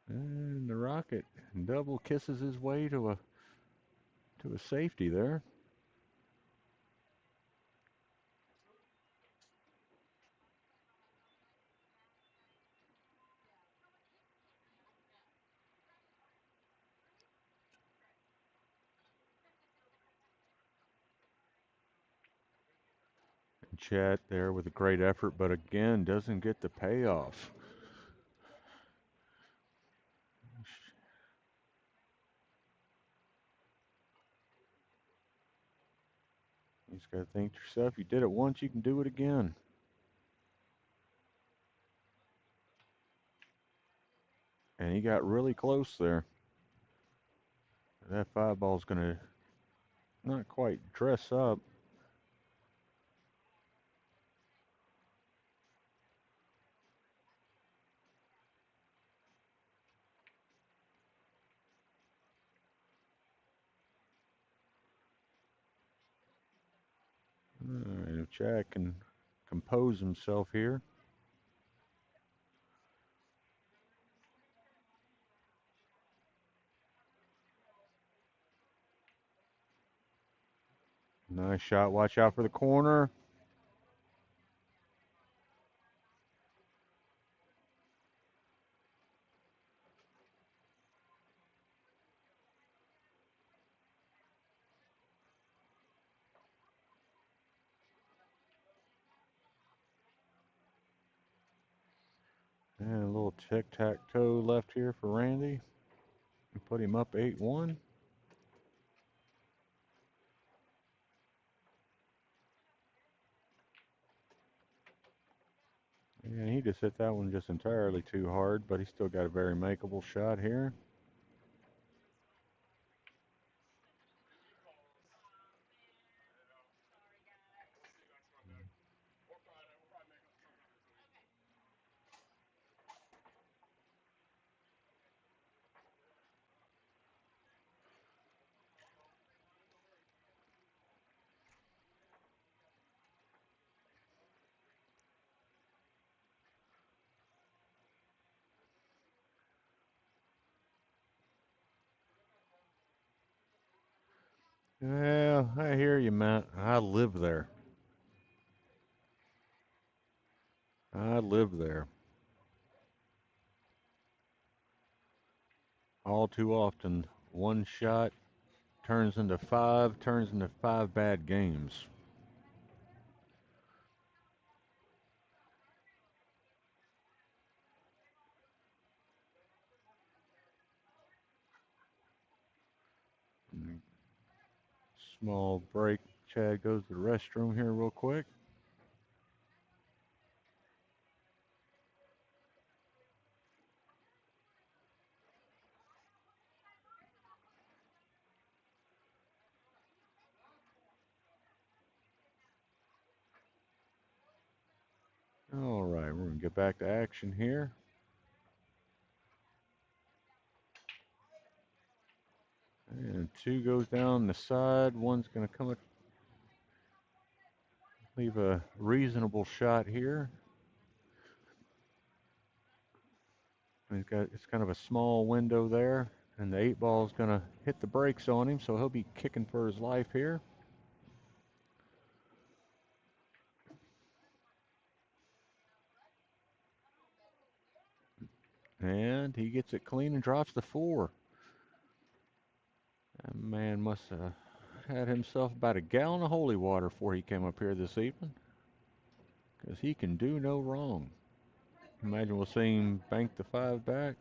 And the Rocket double kisses his way to a safety there. And Chad there with a great effort, but again doesn't get the payoff. You just got to think to yourself, you did it once, you can do it again. And he got really close there. That five ball's going to not quite dress up. And if Chad can compose himself here. Nice shot. Watch out for the corner. And a little tic-tac-toe left here for Randy. Put him up 8-1. And he just hit that one just entirely too hard, but he still got a very makeable shot here. Well, I hear you, Matt. I live there. I live there. All too often, one shot turns into five bad games. Mm, Small break. Chad goes to the restroom here real quick. All right, we're gonna get back to action here. And two goes down the side. One's gonna come up, leave a reasonable shot here. And it's kind of a small window there, and the eight ball is gonna hit the brakes on him, so he'll be kicking for his life here. And he gets it clean and drops the four. That man must have had himself about a gallon of holy water before he came up here this evening, because he can do no wrong. Imagine we'll see him bank the five back.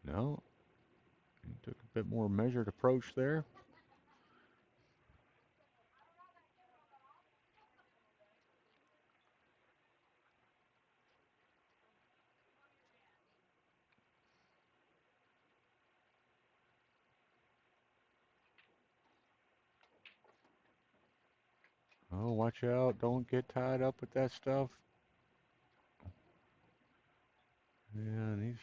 No, he took a bit more measured approach there. Oh, watch out. Don't get tied up with that stuff. Yeah, and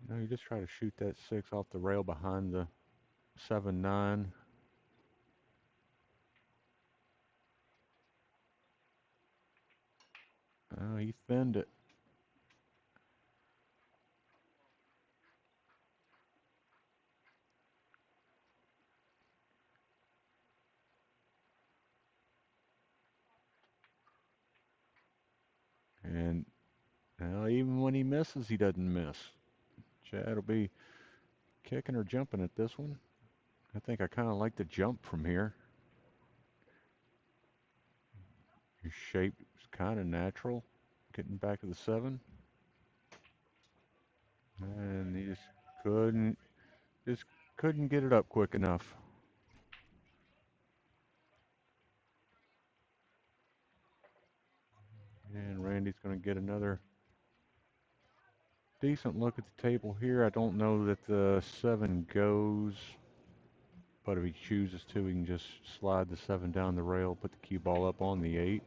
you just try to shoot that six off the rail behind the 7-9. Oh, he thinned it. And even when he misses, he doesn't miss. Chad will be kicking or jumping at this one. I think I kind of like the jump from here. His shape is kind of natural, getting back to the seven. And he couldn't, just couldn't get it up quick enough. And Randy's going to get another decent look at the table here. I don't know that the seven goes, but if he chooses to, he can just slide the seven down the rail, put the cue ball up on the eight.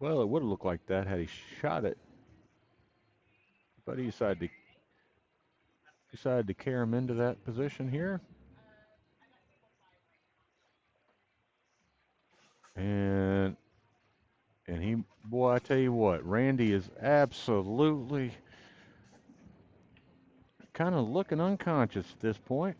Well, it would have looked like that had he shot it, but he decided to carry him into that position here. And he, boy, I tell you what, Randy is absolutely kind of looking unconscious at this point.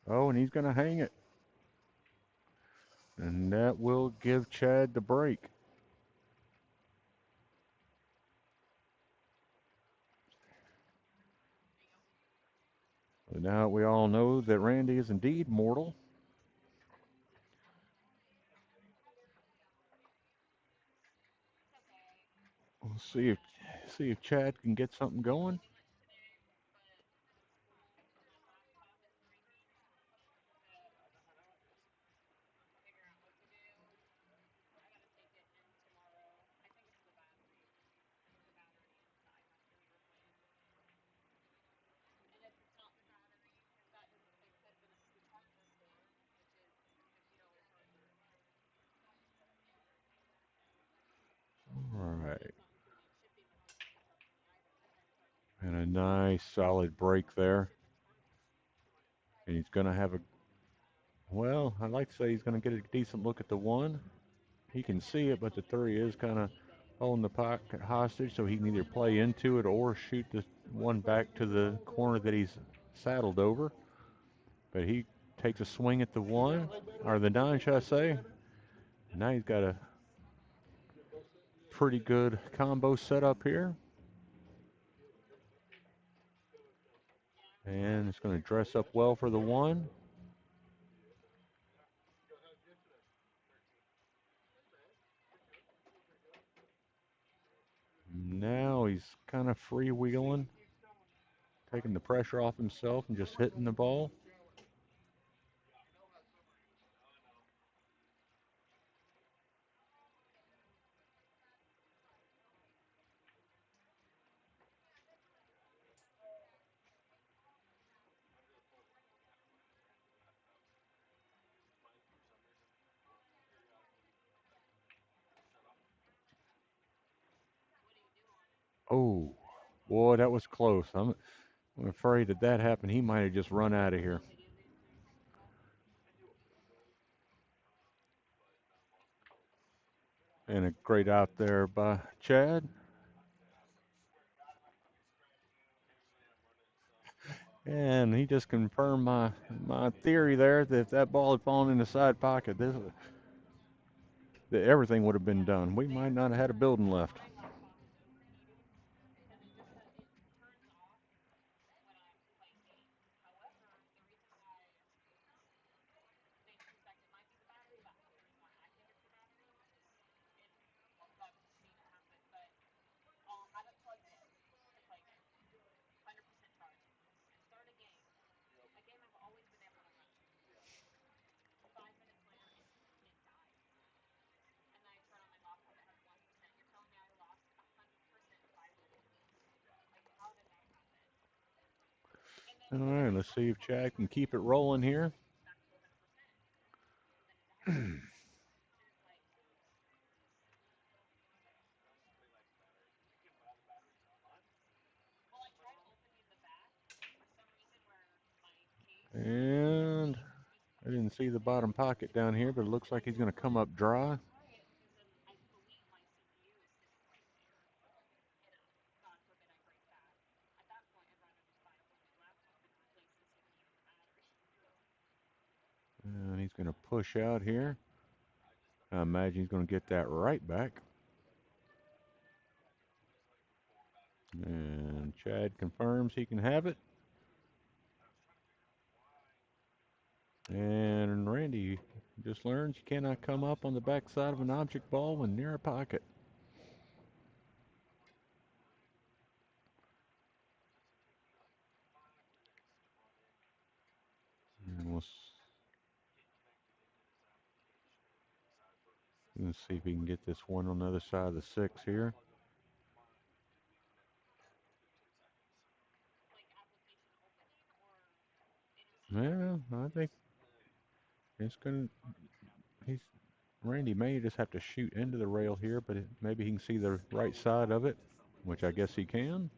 Oh, and he's going to hang it. And that will give Chad the break. So now we all know that Randy is indeed mortal. See if Chad can get something going. All right. And a nice solid break there. And he's going to have a, well, I'd like to say he's going to get a decent look at the one. He can see it, but the three is kind of holding the pocket hostage, so he can either play into it or shoot the one back to the corner that he's saddled over. But he takes a swing at the one, or the nine, should I say. Now he's got a pretty good combo set up here. And it's going to dress up well for the one. Now he's kind of freewheeling, taking the pressure off himself and just hitting the ball. Oh, boy, that was close. I'm afraid that that happened. He might have just run out of here. And a great out there by Chad. And he just confirmed my theory there that if that ball had fallen in the side pocket, that everything would have been done. We might not have had a building left. All right, let's see if Chad can keep it rolling here. And I didn't see the bottom pocket down here, but it looks like he's going to come up dry. And he's going to push out here. I imagine he's going to get that right back. And Chad confirms he can have it. And Randy just learns you cannot come up on the backside of an object ball when near a pocket. And we'll see if he can get this one on the other side of the six here. Yeah, I think it's gonna. He's Randy may just have to shoot into the rail here, but maybe he can see the right side of it, which I guess he can.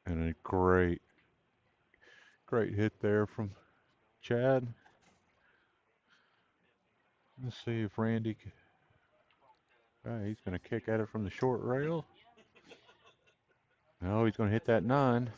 And a great hit there from Chad. Let's see if Randy. All right, he's going to kick at it from the short rail. No, he's going to hit that 9.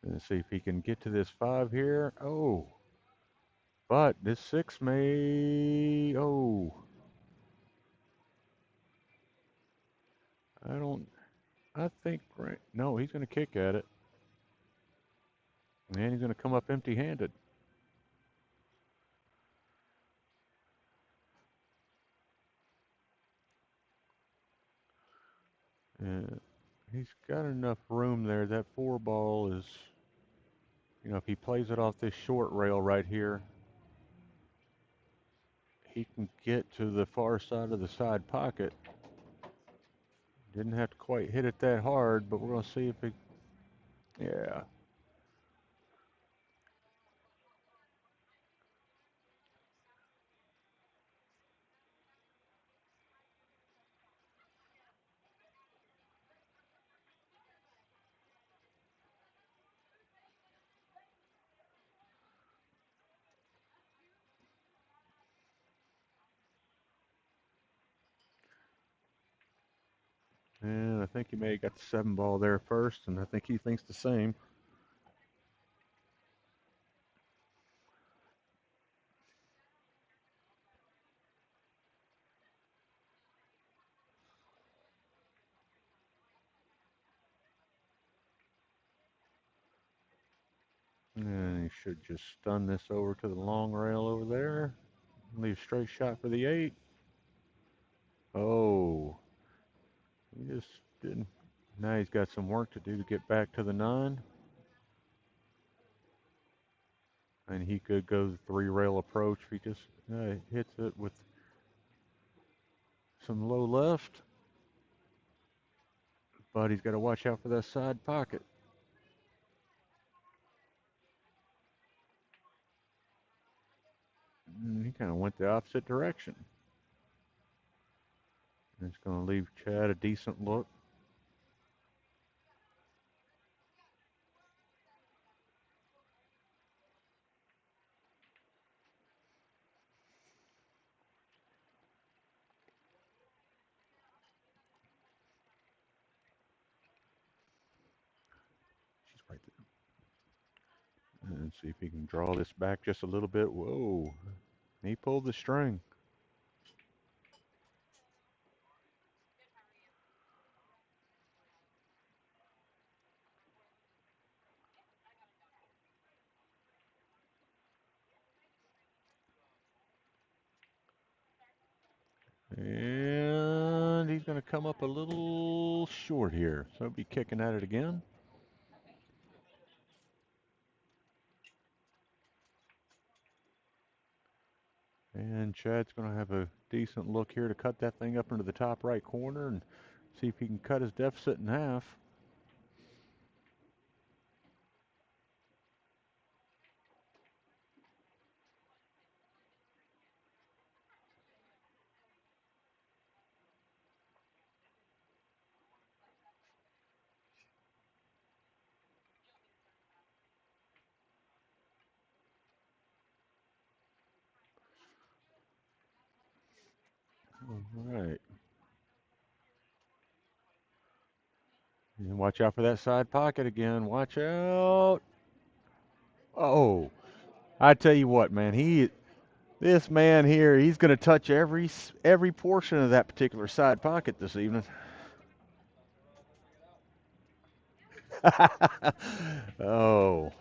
Let's see if he can get to this 5 here. Oh, but this 6 may. Oh, I don't. I think. No, he's going to kick at it. And he's going to come up empty handed. And he's got enough room there. That 4 ball is. If he plays it off this short rail right here, he can get to the far side of the side pocket. Didn't have to quite hit it that hard, but we're going to see if it. Yeah. And I think he may have got the 7 ball there first, and I think he thinks the same. And he should just stun this over to the long rail over there. Leave straight shot for the 8. Oh, he just didn't. Now he's got some work to do to get back to the 9. And he could go the 3 rail approach if he just hits it with some low left. But he's got to watch out for that side pocket. And he kind of went the opposite direction. And it's going to leave Chad a decent look. She's right there. And see if he can draw this back just a little bit. Whoa. He pulled the string. And he's going to come up a little short here. So he'll be kicking at it again. And Chad's going to have a decent look here to cut that thing up into the top right corner and see if he can cut his deficit in half. All right. And watch out for that side pocket again. Watch out. Oh, I tell you what, man. This man here, he's going to touch every portion of that particular side pocket this evening. Oh,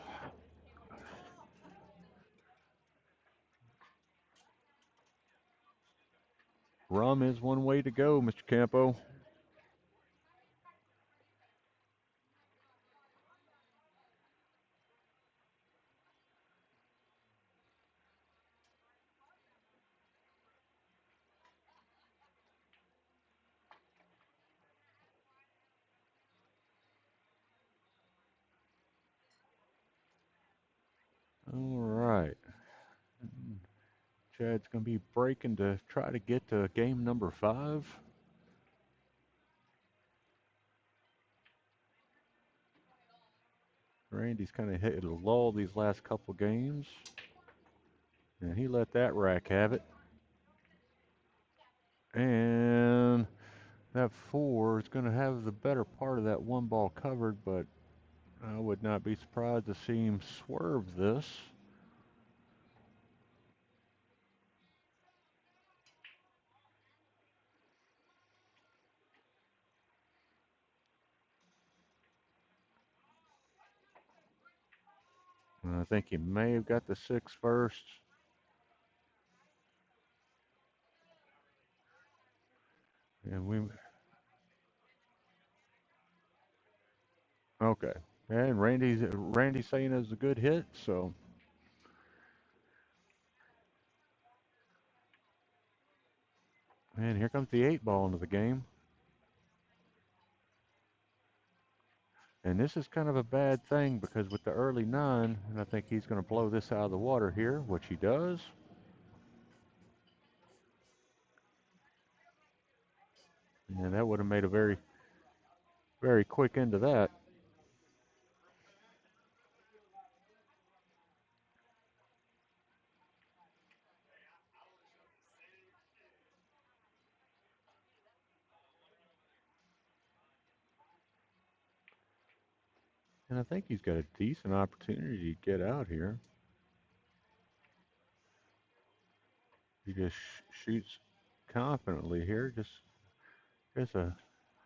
rum is one way to go, Mr. Campo. All right. Chad's going to be breaking to try to get to game number 5. Randy's kind of hit a lull these last couple games, and he let that rack have it. And that 4 is going to have the better part of that one ball covered, but I would not be surprised to see him swerve this. And I think he may have got the 6 first. And we okay. And Randy's saying it's a good hit, so and here comes the 8 ball into the game. And this is kind of a bad thing because with the early 9, and I think he's going to blow this out of the water here, which he does. And that would have made a very quick end to that. And I think he's got a decent opportunity to get out here. He just shoots confidently here. Just a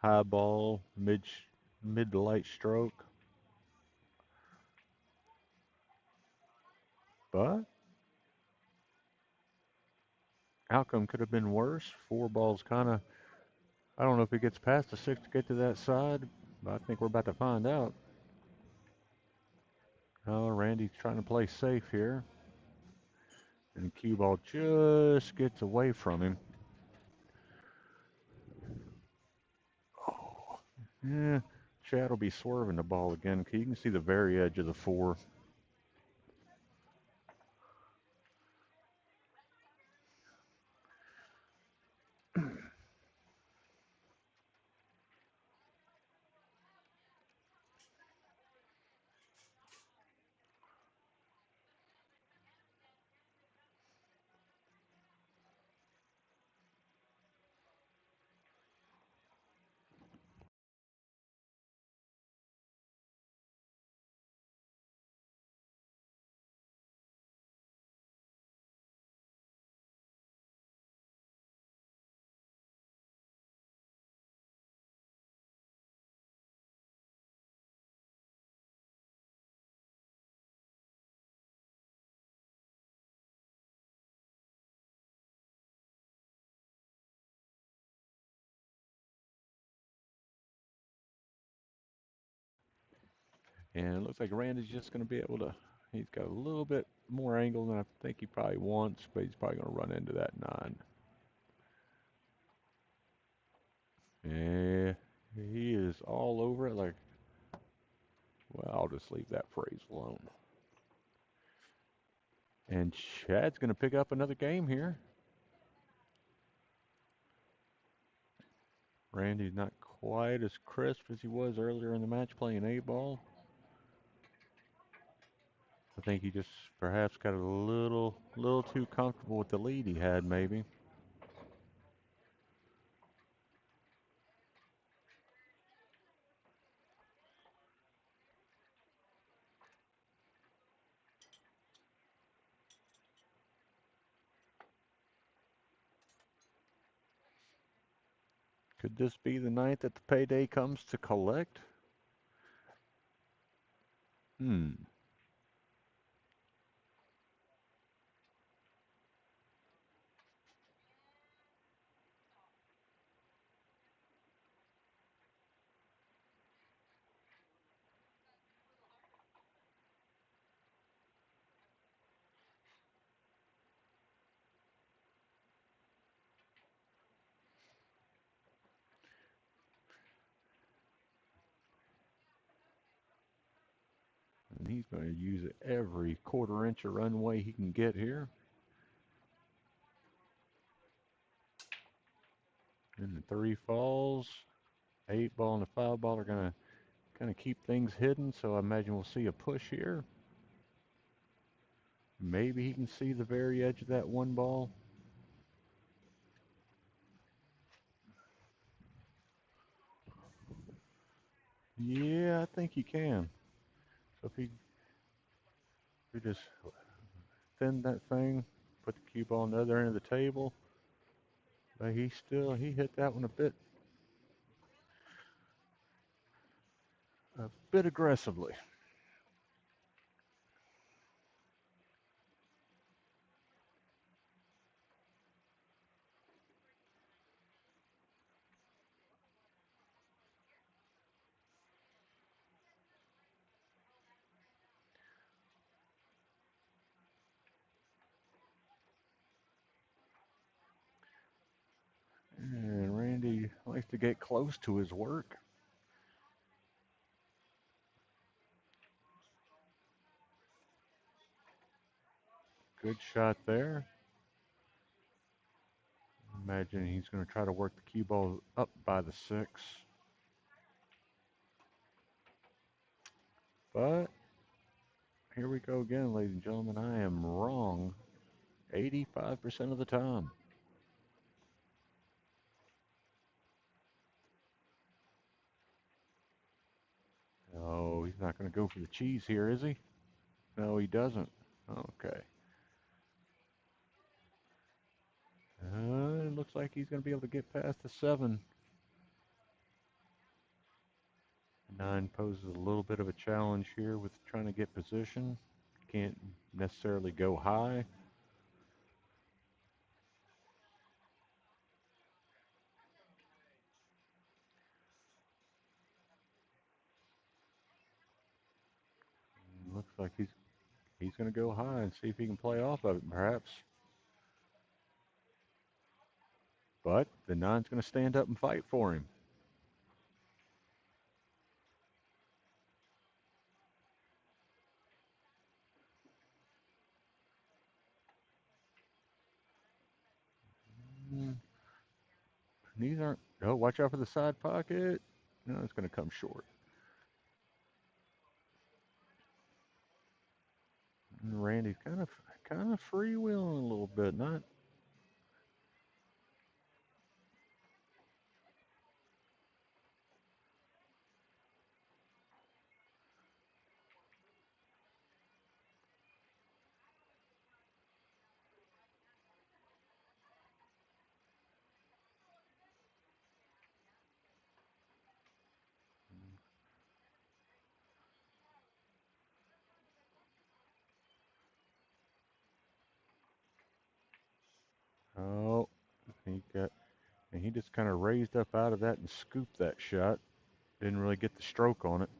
high ball, mid to light stroke. But outcome could have been worse. 4 balls kind of. I don't know if he gets past the 6 to get to that side, but I think we're about to find out. Oh, Randy's trying to play safe here. And cue ball just gets away from him. Oh, yeah. Chad will be swerving the ball again. You can see the very edge of the 4. And it looks like Randy's just going to be able to. He's got a little bit more angle than I think he probably wants, but he's probably going to run into that 9. Yeah, he is all over it. Like, well, I'll just leave that phrase alone. And Chad's going to pick up another game here. Randy's not quite as crisp as he was earlier in the match playing 8 ball. I think he just perhaps got a little too comfortable with the lead he had, maybe. Could this be the night that the payday comes to collect? Hmm. And he's going to use every quarter inch of runway he can get here. And the three falls, eight ball and the five ball are going to kind of keep things hidden. So I imagine we'll see a push here. Maybe he can see the very edge of that one ball. Yeah, I think he can. So if he we just thin that thing, put the cue ball on the other end of the table, but he hit that one a bit aggressively. And Randy likes to get close to his work. Good shot there. Imagine he's going to try to work the cue ball up by the six. But here we go again, ladies and gentlemen. I am wrong 85% of the time. Oh, he's not going to go for the cheese here, is he? No, he doesn't. Okay. It looks like he's going to be able to get past the seven. Nine poses a little bit of a challenge here with trying to get position. Can't necessarily go high. Looks like he's going to go high and see if he can play off of it, perhaps. But the nine's going to stand up and fight for him. Mm, these aren't. Oh, watch out for the side pocket. No, it's going to come short. And Randy's kind of freewheeling a little bit. Not. Oh, he got. And he just kind of raised up out of that and scooped that shot. Didn't really get the stroke on it.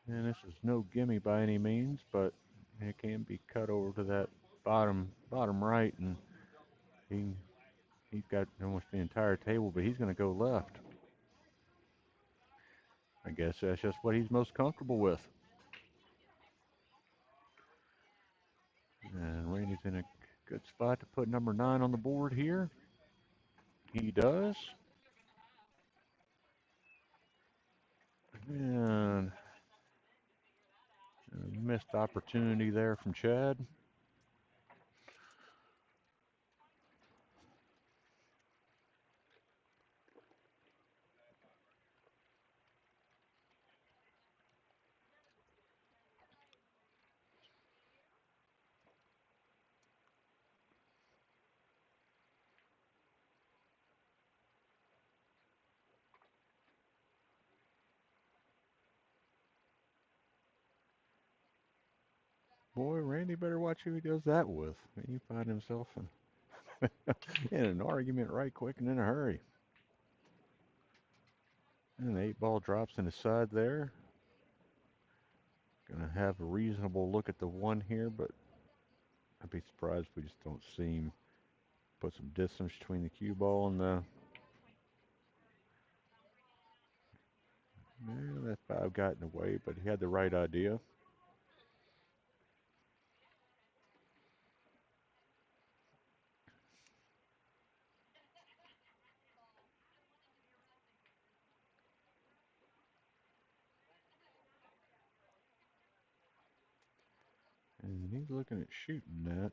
And this is no gimme by any means, but it can be cut over to that bottom right, and he he's got almost the entire table, but he's going to go left. I guess that's just what he's most comfortable with. And Randy's in a good spot to put number nine on the board here. He does. And a missed opportunity there from Chad. Boy, Randy better watch who he does that with. He find himself in an argument right quick and in a hurry. And the 8 ball drops in the side there. Gonna have a reasonable look at the one here, but I'd be surprised if we just don't see him put some distance between the cue ball and the. Yeah, that 5 got in the way, but he had the right idea. And he's looking at shooting that.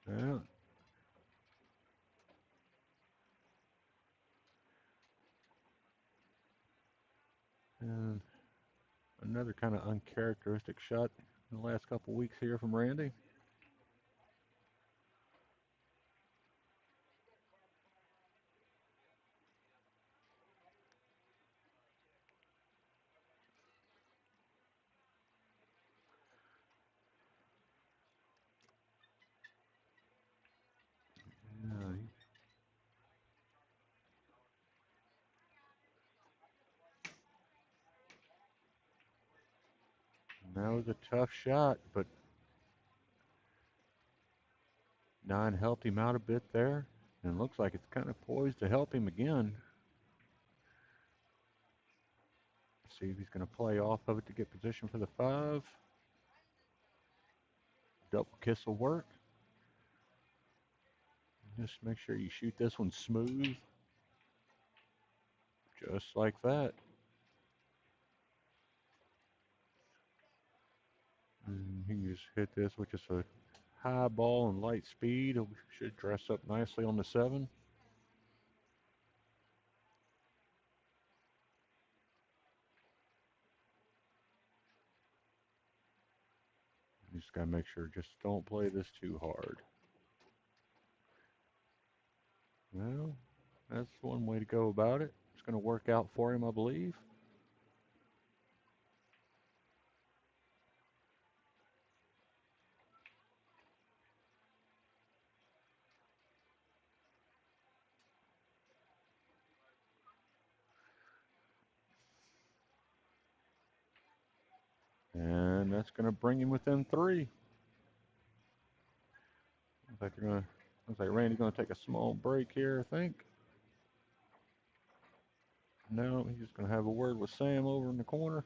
Yeah, and another kind of uncharacteristic shot in the last couple weeks here from Randy. Yeah, that was a tough shot, but 9 helped him out a bit there. And it looks like it's kind of poised to help him again. See if he's going to play off of it to get position for the 5. Double kiss will work. Just make sure you shoot this one smooth. Just like that. And he can just hit this with just a high ball and light speed. It should dress up nicely on the 7. You just got to make sure, just don't play this too hard. Well, that's one way to go about it. It's going to work out for him, I believe. And that's going to bring him within 3. Looks like Randy's going to take a small break here, I think. No, he's just going to have a word with Sam over in the corner.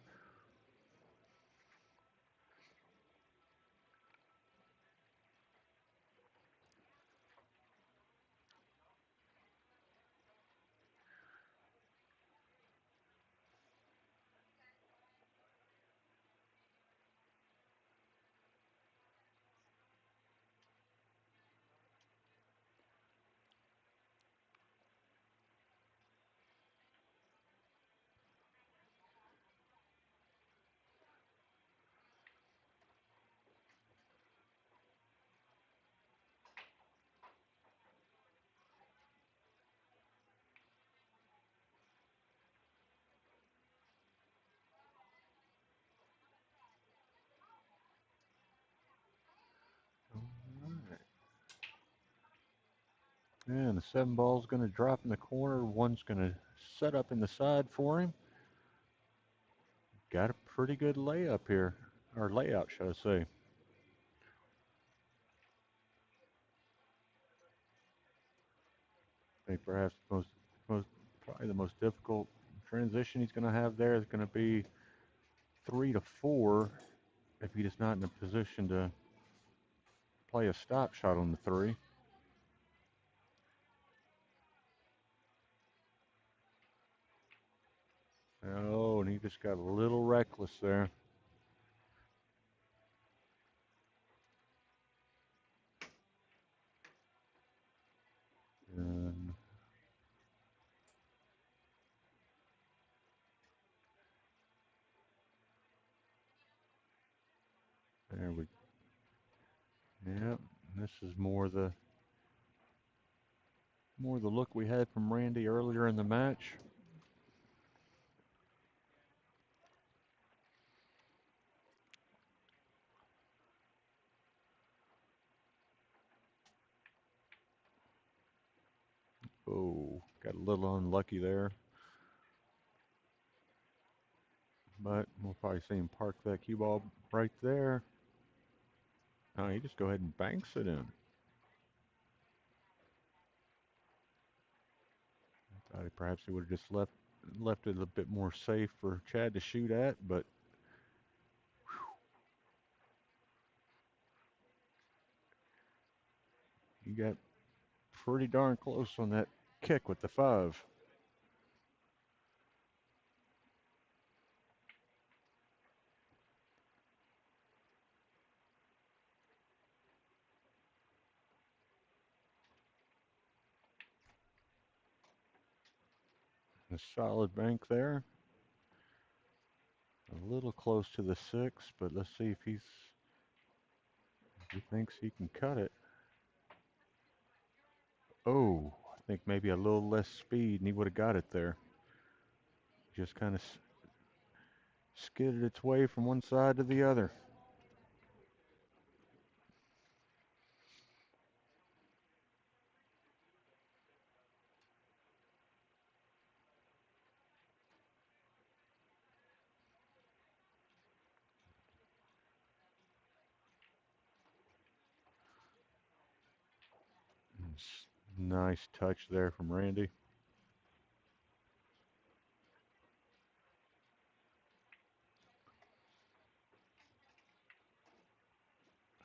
All right. And the 7 ball's going to drop in the corner. One's going to set up in the side for him. Got a pretty good layup here, or layout, should I say. I think perhaps probably the most difficult transition he's going to have there is going to be 3 to 4 if he's not in a position to play a stop shot on the 3. Oh, and he just got a little reckless there. And there we, yeah, this is more the look we had from Randy earlier in the match. Oh, got a little unlucky there, but we'll probably see him park that cue ball right there. Oh, he just go ahead and banks it in. Thought he perhaps he would have just left it a bit more safe for Chad to shoot at, but he got pretty darn close on that kick with the 5. A solid bank there. A little close to the 6, but let's see if he thinks he can cut it. Oh, I think maybe a little less speed and he would have got it there. Just kind of skidded its way from one side to the other. Nice touch there from Randy.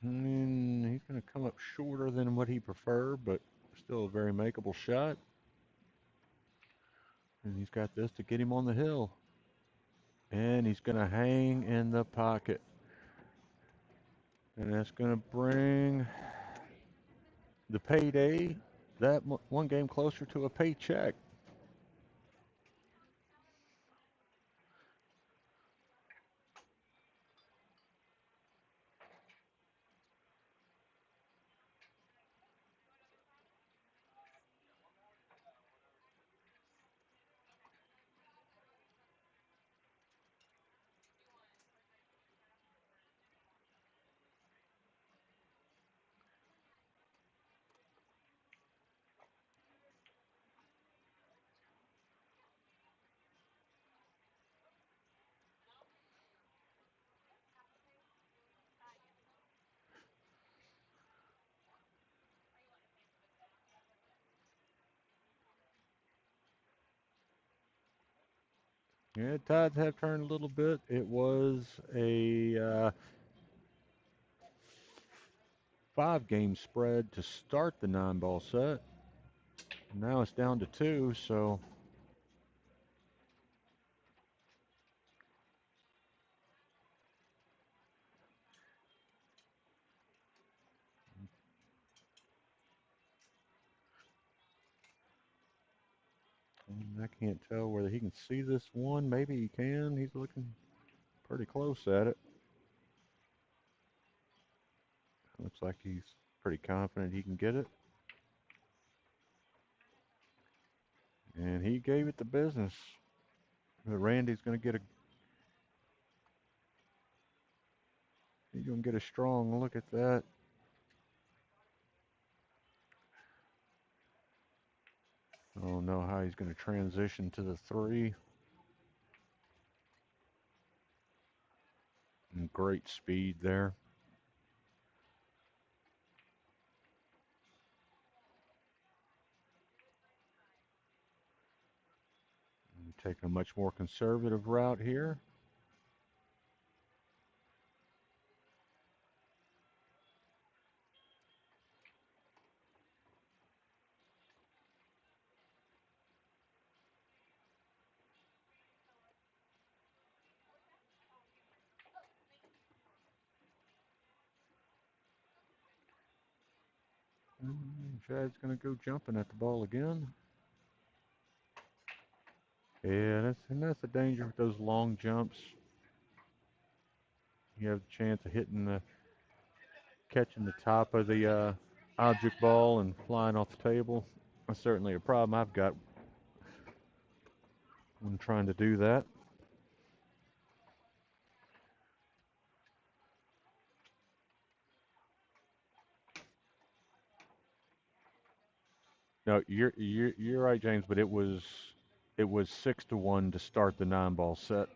And he's going to come up shorter than what he preferred, but still a very makeable shot. And he's got this to get him on the hill. And he's going to hang in the pocket. And that's going to bring the payday that one game closer to a paycheck. Yeah, tides have turned a little bit. It was a 5 game spread to start the 9 ball set. Now it's down to 2, so I can't tell whether he can see this one. Maybe he can. He's looking pretty close at it. Looks like he's pretty confident he can get it. And he gave it the business. Randy's going to get a he's going to get a strong look at that. I don't know how he's going to transition to the 3. And great speed there. And taking a much more conservative route here. Chad's going to go jumping at the ball again. Yeah, that's the danger with those long jumps. You have the chance of catching the top of the object ball and flying off the table. That's certainly a problem I've got when trying to do that. No, you're right, James. But it was 6-1 to start the 9-ball set.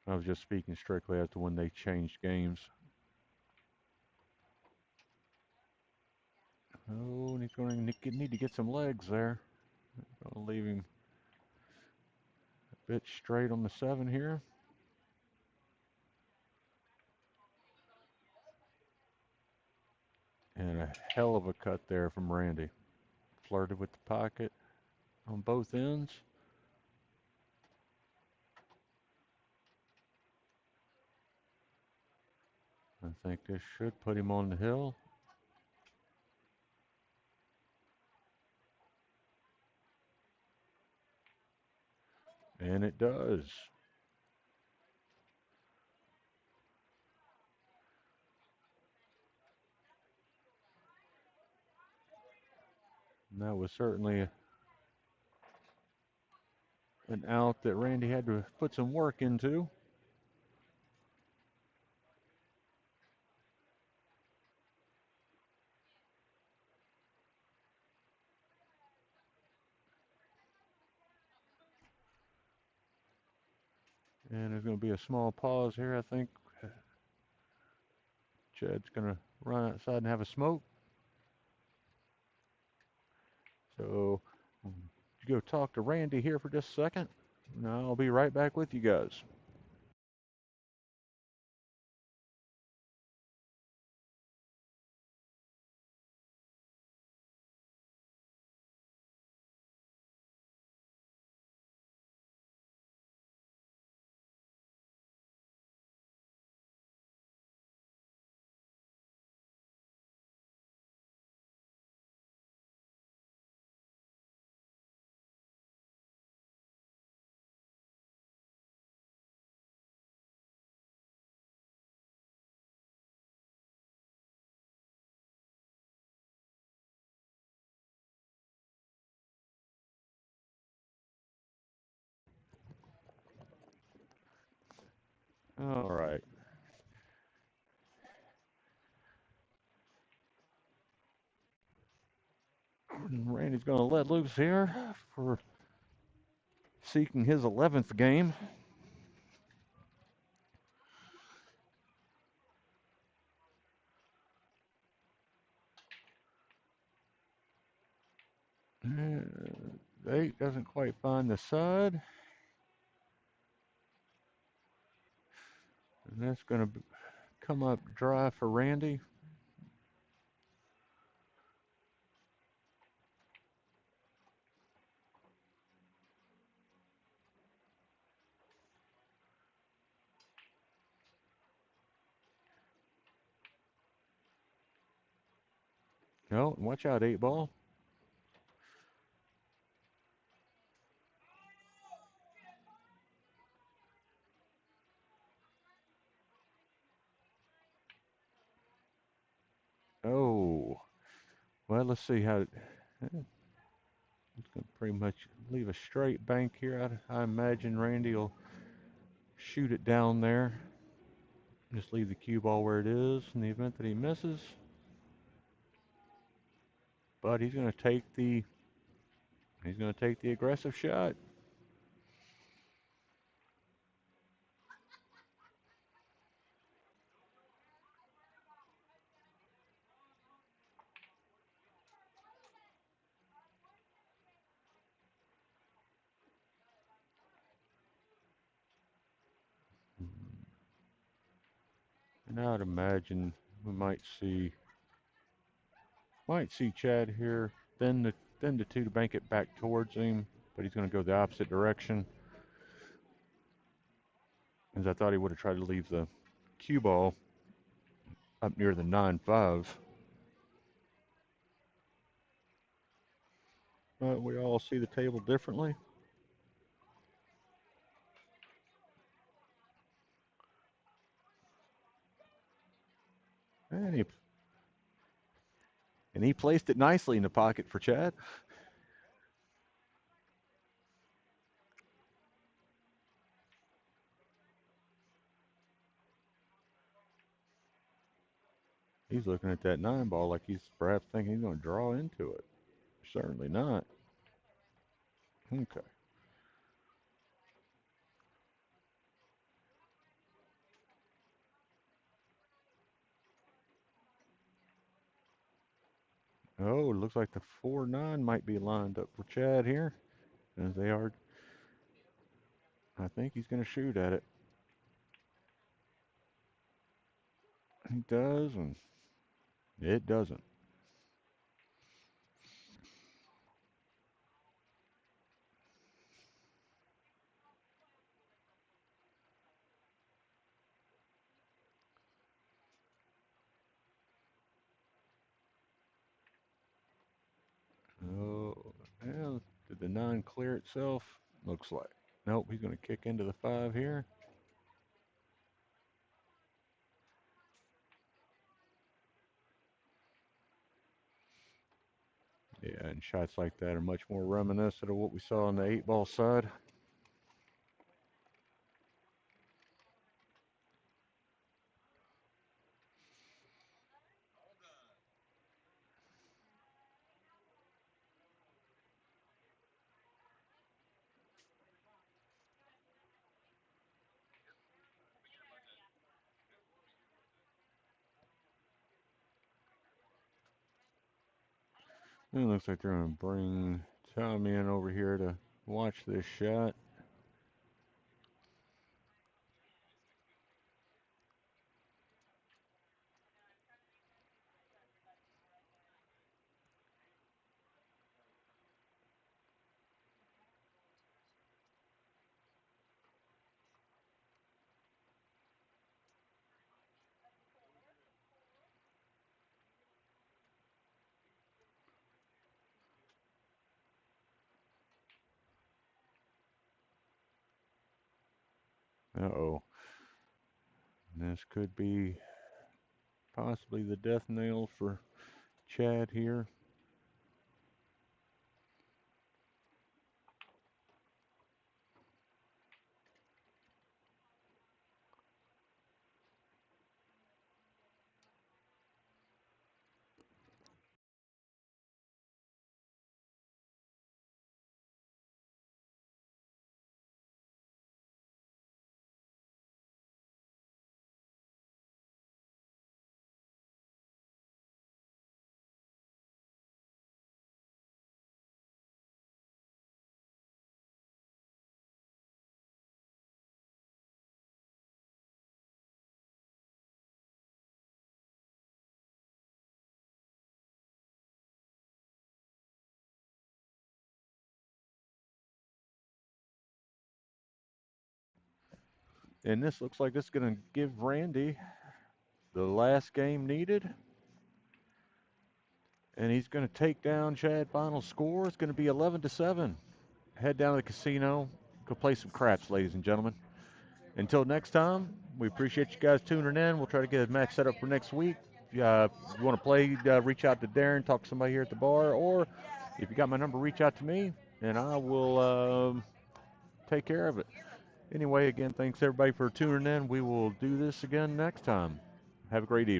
I was just speaking strictly as to when they changed games. Oh, and he's going to need to get some legs there. Going to leave him a bit straight on the 7 here. And a hell of a cut there from Randy. Flirted with the pocket on both ends. I think this should put him on the hill. And it does. And that was certainly an out that Randy had to put some work into. And there's going to be a small pause here. I think Chad's going to run outside and have a smoke. So you go talk to Randy here for just a second. And I'll be right back with you guys. All right. Randy's going to let loose here for seeking his 11th game. The 8 doesn't quite find the side. And that's going to come up dry for Randy. No, watch out, 8-ball. Oh, well, let's see how it's going to pretty much leave a straight bank here. I imagine Randy will shoot it down there. Just leave the cue ball where it is in the event that he misses. But he's going to take the aggressive shot. And I would imagine we might see Chad here, then the 2 to bank it back towards him, but he's going to go the opposite direction, as I thought he would have tried to leave the cue ball up near the 9-5. But we all see the table differently. And he placed it nicely in the pocket for Chad. He's looking at that 9 ball like he's perhaps thinking he's going to draw into it. Certainly not. Okay. Oh, it looks like the 4-9 might be lined up for Chad here. As they are, I think he's going to shoot at it. He does, and it doesn't. Oh, yeah. Did the 9 clear itself? Looks like. Nope, he's going to kick into the 5 here. Yeah, and shots like that are much more reminiscent of what we saw on the 8-ball side. It looks like they're going to bring Tommy in over here to watch this shot. Uh-oh. This could be possibly the death nail for Chad here. And this looks like it's going to give Randy the last game needed. And he's going to take down Chad. Final score is going to be 11-7. Head down to the casino, go play some craps, ladies and gentlemen. Until next time, we appreciate you guys tuning in. We'll try to get a match set up for next week. If you want to play, reach out to Darren, talk to somebody here at the bar, or if you got my number, reach out to me, and I will take care of it. Anyway, again, thanks everybody for tuning in. We will do this again next time. Have a great evening.